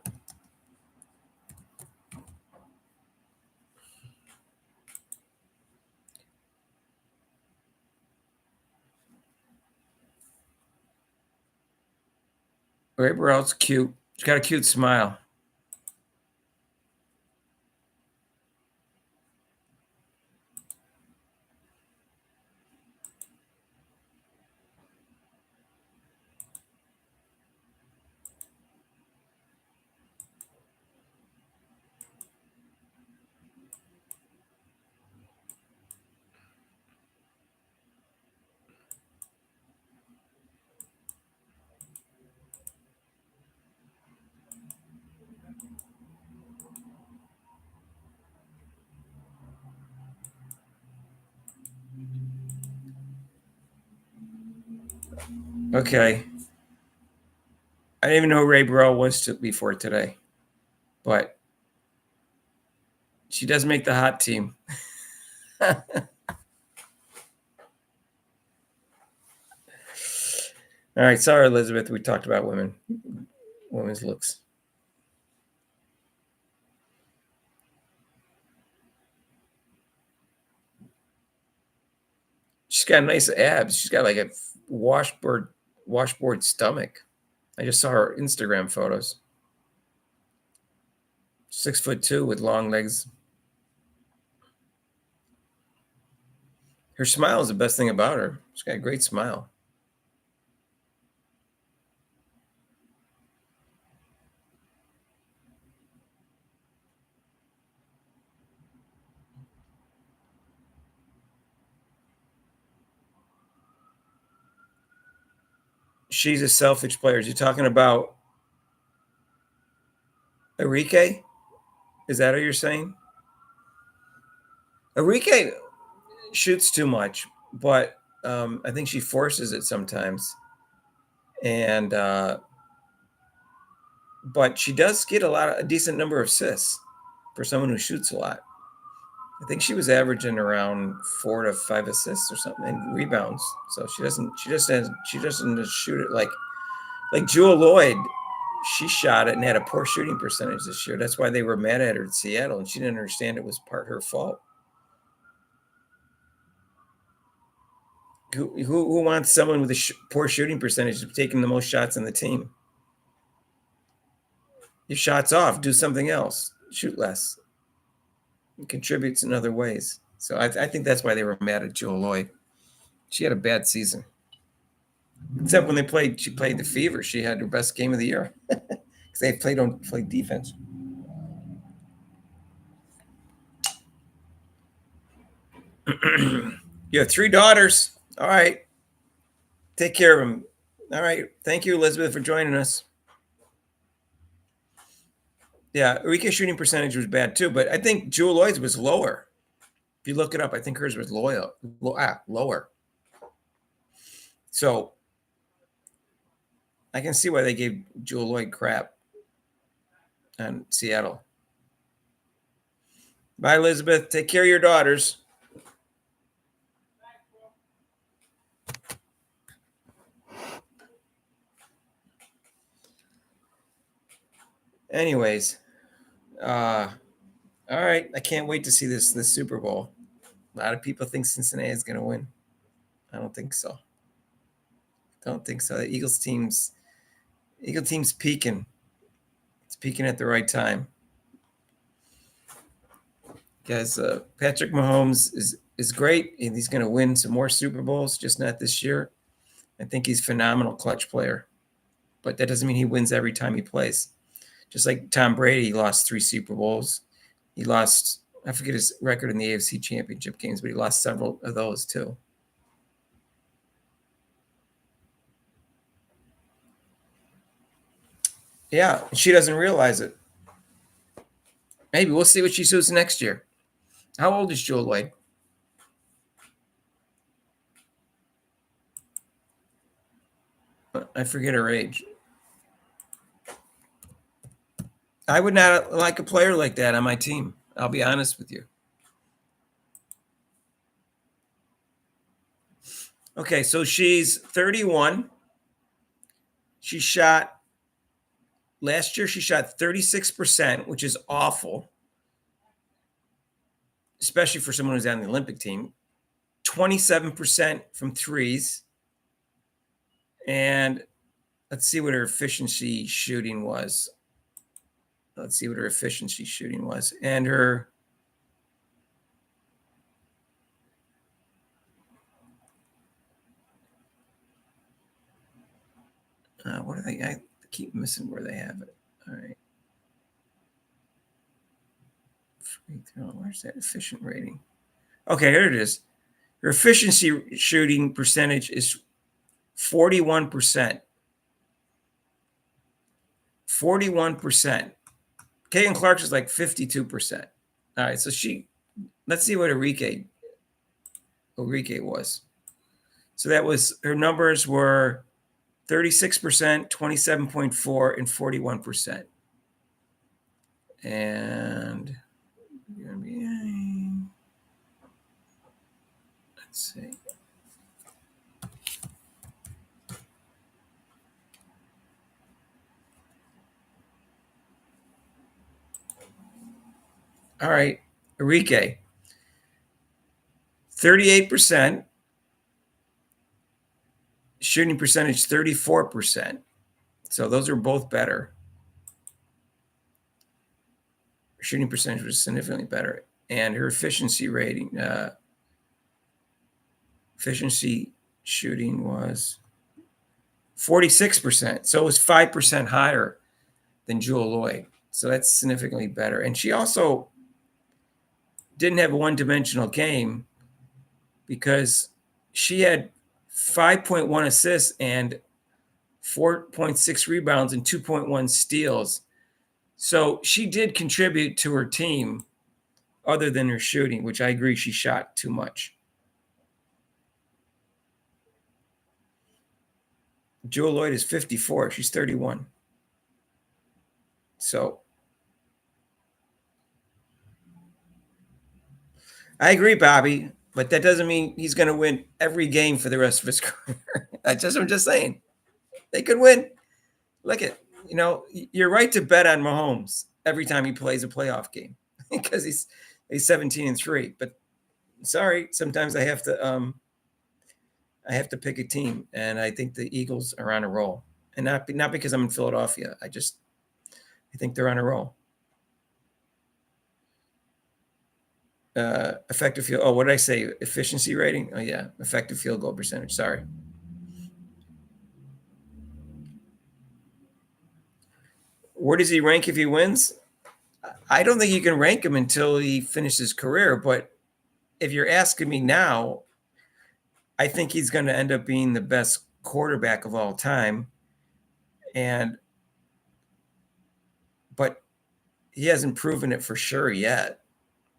Rae Burrell's cute. She's got a cute smile. Okay. I didn't even know who Rae Burrell was before today, but she does make the hot team. All right. Sorry, Elizabeth. We talked about women's looks. She's got nice abs. She's got like a washboard stomach. I just saw her Instagram photos. 6'2" with long legs. Her smile is the best thing about her. She's got a great smile. She's a selfish player. You're talking about Arike? Is that what you're saying? Arike shoots too much, but I think she forces it sometimes. And but she does get a decent number of assists for someone who shoots a lot. I think she was averaging around 4 to 5 assists or something, and rebounds. So she doesn't shoot it like Jewel Lloyd. She shot it and had a poor shooting percentage this year. That's why they were mad at her in Seattle, and she didn't understand it was part her fault. Who wants someone with a poor shooting percentage taking the most shots on the team? Your shot's off. Do something else. Shoot less. It contributes in other ways. So I think that's why they were mad at Jewel Lloyd. She had a bad season. Except when she played the Fever. She had her best game of the year because they played defense. You have 3 daughters. All right. Take care of them. All right. Thank you, Elizabeth, for joining us. Yeah, Arike's shooting percentage was bad too, but I think Jewell Loyd's was lower. If you look it up, I think hers was lower. So I can see why they gave Jewell Loyd crap on Seattle. Bye, Elizabeth. Take care of your daughters. Anyways, all right. I can't wait to see this Super Bowl. A lot of people think Cincinnati is going to win. I don't think so. The Eagle team's peaking. It's peaking at the right time. Guys, Patrick Mahomes is great, and he's going to win some more Super Bowls, just not this year. I think he's a phenomenal clutch player, but that doesn't mean he wins every time he plays. Just like Tom Brady, he lost 3 Super Bowls. He lost, I forget his record in the AFC Championship games, but he lost several of those too. Yeah, she doesn't realize it. Maybe we'll see what she shoots next year. How old is Jewell Loyd? I forget her age. I would not like a player like that on my team. I'll be honest with you. Okay, so she's 31. Last year she shot 36%, which is awful, especially for someone who's on the Olympic team. 27% from threes. And let's see what her efficiency shooting was. And her what are they? I keep missing where they have it. All right. Free throw. Where's that efficient rating? Okay, here it is. Her efficiency shooting percentage is 41%. 41%. Caitlin Clark's is like 52%. All right, so let's see what Arike was. So that was, her numbers were 36%, 27.4, and 41%. And let's see. All right, Arike, 38%. Shooting percentage, 34%. So those are both better. Shooting percentage was significantly better. And her efficiency rating, efficiency shooting was 46%. So it was 5% higher than Jewell Loyd. So that's significantly better. And she also didn't have a one-dimensional game because she had 5.1 assists and 4.6 rebounds and 2.1 steals. So she did contribute to her team other than her shooting, which I agree she shot too much. Jewell Loyd is 54. She's 31. So I agree, Bobby, but that doesn't mean he's going to win every game for the rest of his career. I'm just saying. They could win. Look at, you're right to bet on Mahomes every time he plays a playoff game because he's 17-3. But sorry, sometimes I have to pick a team, and I think the Eagles are on a roll, and not because I'm in Philadelphia. I think they're on a roll. Effective field. Oh, what did I say? Efficiency rating? Oh, yeah. Effective field goal percentage. Sorry. Where does he rank if he wins? I don't think you can rank him until he finishes his career. But if you're asking me now, I think he's going to end up being the best quarterback of all time. But he hasn't proven it for sure yet.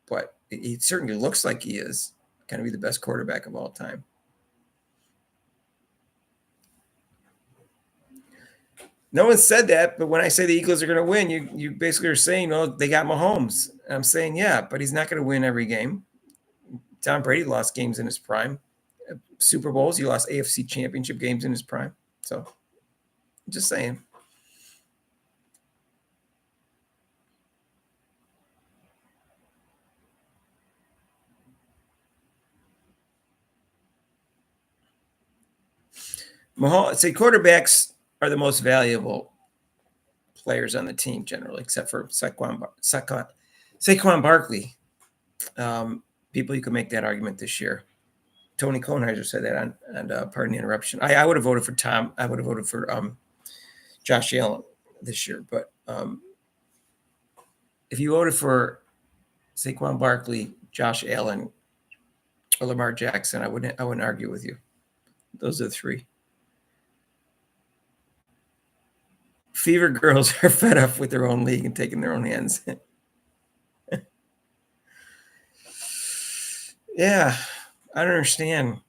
But he certainly looks like he is going to be the best quarterback of all time. No one said that, but when I say the Eagles are going to win, you basically are saying, "Oh, they got Mahomes." I'm saying, yeah, but he's not going to win every game. Tom Brady lost games in his prime, Super Bowls. He lost AFC Championship games in his prime. So, I'm just saying. Mahomes, say quarterbacks are the most valuable players on the team generally, except for Saquon Barkley. People, you can make that argument this year. Tony Kornheiser said that on pardon the interruption. I would have voted for Tom. I would have voted for Josh Allen this year. But if you voted for Saquon Barkley, Josh Allen, or Lamar Jackson, I wouldn't argue with you. Those are the three. Fever girls are fed up with their own league and taking their own hands. Yeah, I don't understand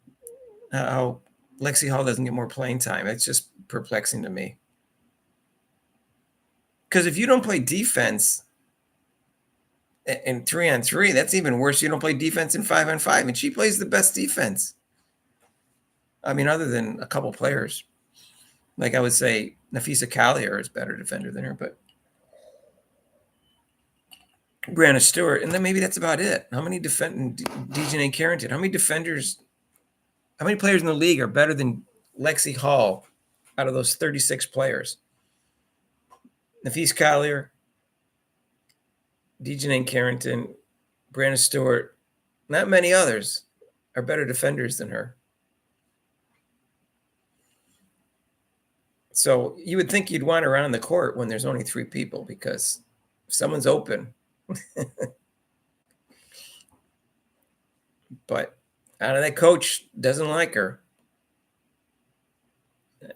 how Lexi Hall doesn't get more playing time. It's just perplexing to me. Because if you don't play defense in 3-on-3, that's even worse. You don't play defense in 5-on-5, and she plays the best defense. I mean, other than a couple players. Like I would say, Nafisa Collier is a better defender than her, but Brianna Stewart, and then maybe that's about it. How many Dejanay Carrington? How many defenders? How many players in the league are better than Lexi Hall out of those 36 players? Nafisa Collier, Dejanay Carrington, Brianna Stewart. Not many others are better defenders than her. So you would think you'd want her on the court when there's only 3 people because if someone's open. But that coach doesn't like her.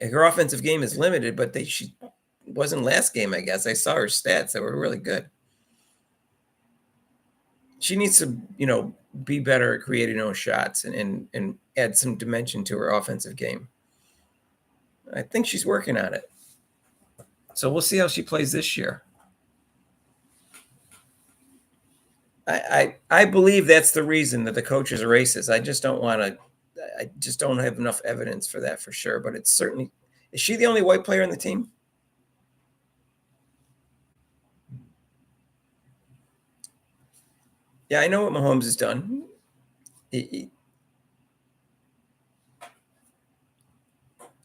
Her offensive game is limited, but she wasn't last game, I guess. I saw her stats that were really good. She needs to, be better at creating her own shots and add some dimension to her offensive game. I think she's working on it. So we'll see how she plays this year. I believe that's the reason that the coach is a racist. I just don't have enough evidence for that for sure. But it's certainly, is she the only white player on the team? Yeah, I know what Mahomes has done.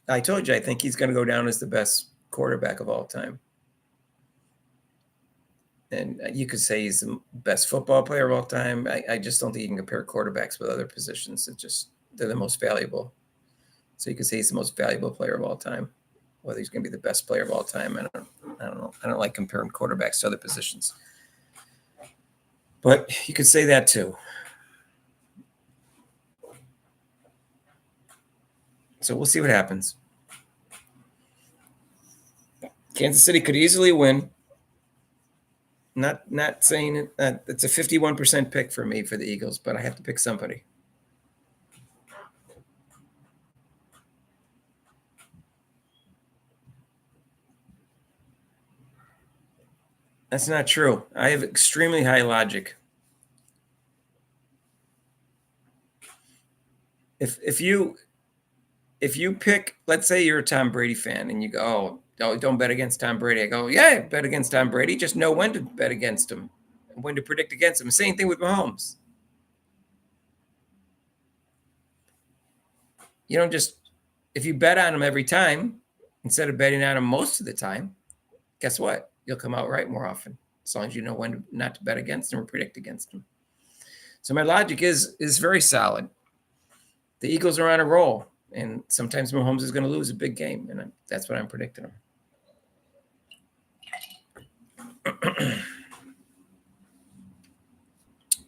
I told you, I think he's going to go down as the best quarterback of all time. And you could say he's the best football player of all time. I just don't think you can compare quarterbacks with other positions. They're the most valuable. So you could say he's the most valuable player of all time. Whether he's going to be the best player of all time, I don't know. I don't like comparing quarterbacks to other positions. But you could say that too. So we'll see what happens. Kansas City could easily win. Not saying it. It's a 51% pick for me for the Eagles, but I have to pick somebody. That's not true. I have extremely high logic. If you pick, let's say you're a Tom Brady fan and you go, oh, don't bet against Tom Brady. I go, yeah, bet against Tom Brady. Just know when to bet against him and when to predict against him. Same thing with Mahomes. You don't just, if you bet on him every time, instead of betting on him most of the time, guess what? You'll come out right more often, as long as you know when not to bet against him or predict against him. So my logic is very solid. The Eagles are on a roll, and sometimes Mahomes is going to lose a big game, and that's what I'm predicting him.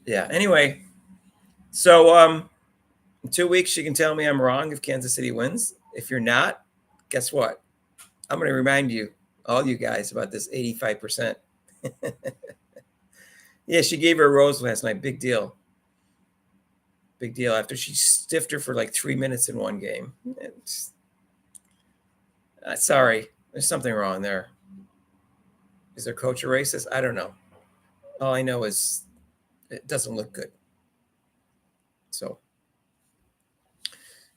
Yeah. Anyway, so in 2 weeks you can tell me I'm wrong if Kansas City wins. If you're not, guess what? I'm going to remind you, all you guys, about this 85%. Yeah, she gave her a rose last night. Big deal. Big deal. After she stiffed her for like 3 minutes in one game. Sorry, there's something wrong there. Is their coach a racist? I don't know. All I know is it doesn't look good. So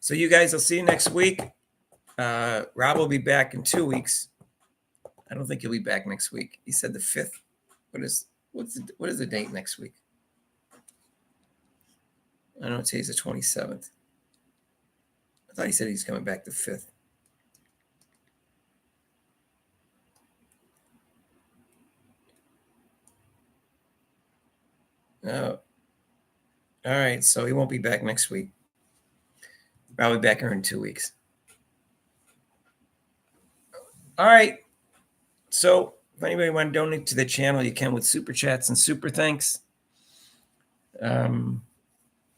you guys, I'll see you next week. Rob will be back in 2 weeks. I don't think he'll be back next week. He said the 5th. What is the date next week? I don't know. Today's the 27th. I thought he said he's coming back the 5th. Oh. All right. So he won't be back next week. I'll be back here in 2 weeks. All right. So if anybody want to donate to the channel, you can with super chats and super thanks.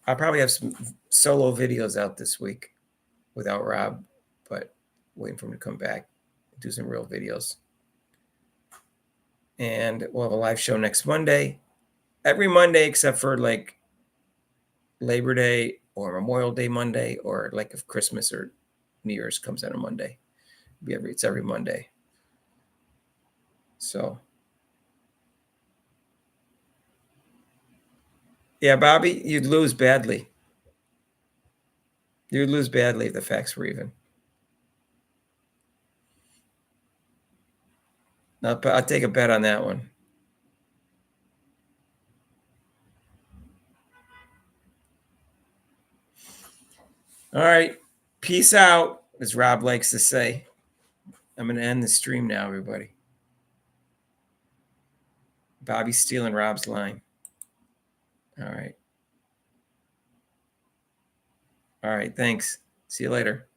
I'll probably have some solo videos out this week without Rob, but waiting for him to come back, do some real videos. And we'll have a live show next Monday. Every Monday except for like Labor Day or Memorial Day Monday, or like if Christmas or New Year's comes out on Monday. It's every Monday. So yeah, Bobby, you'd lose badly. You'd lose badly if the facts were even. I'll take a bet on that one. All right. Peace out, as Rob likes to say. I'm going to end the stream now, everybody. Bobby's stealing Rob's line. All right. All right. Thanks. See you later.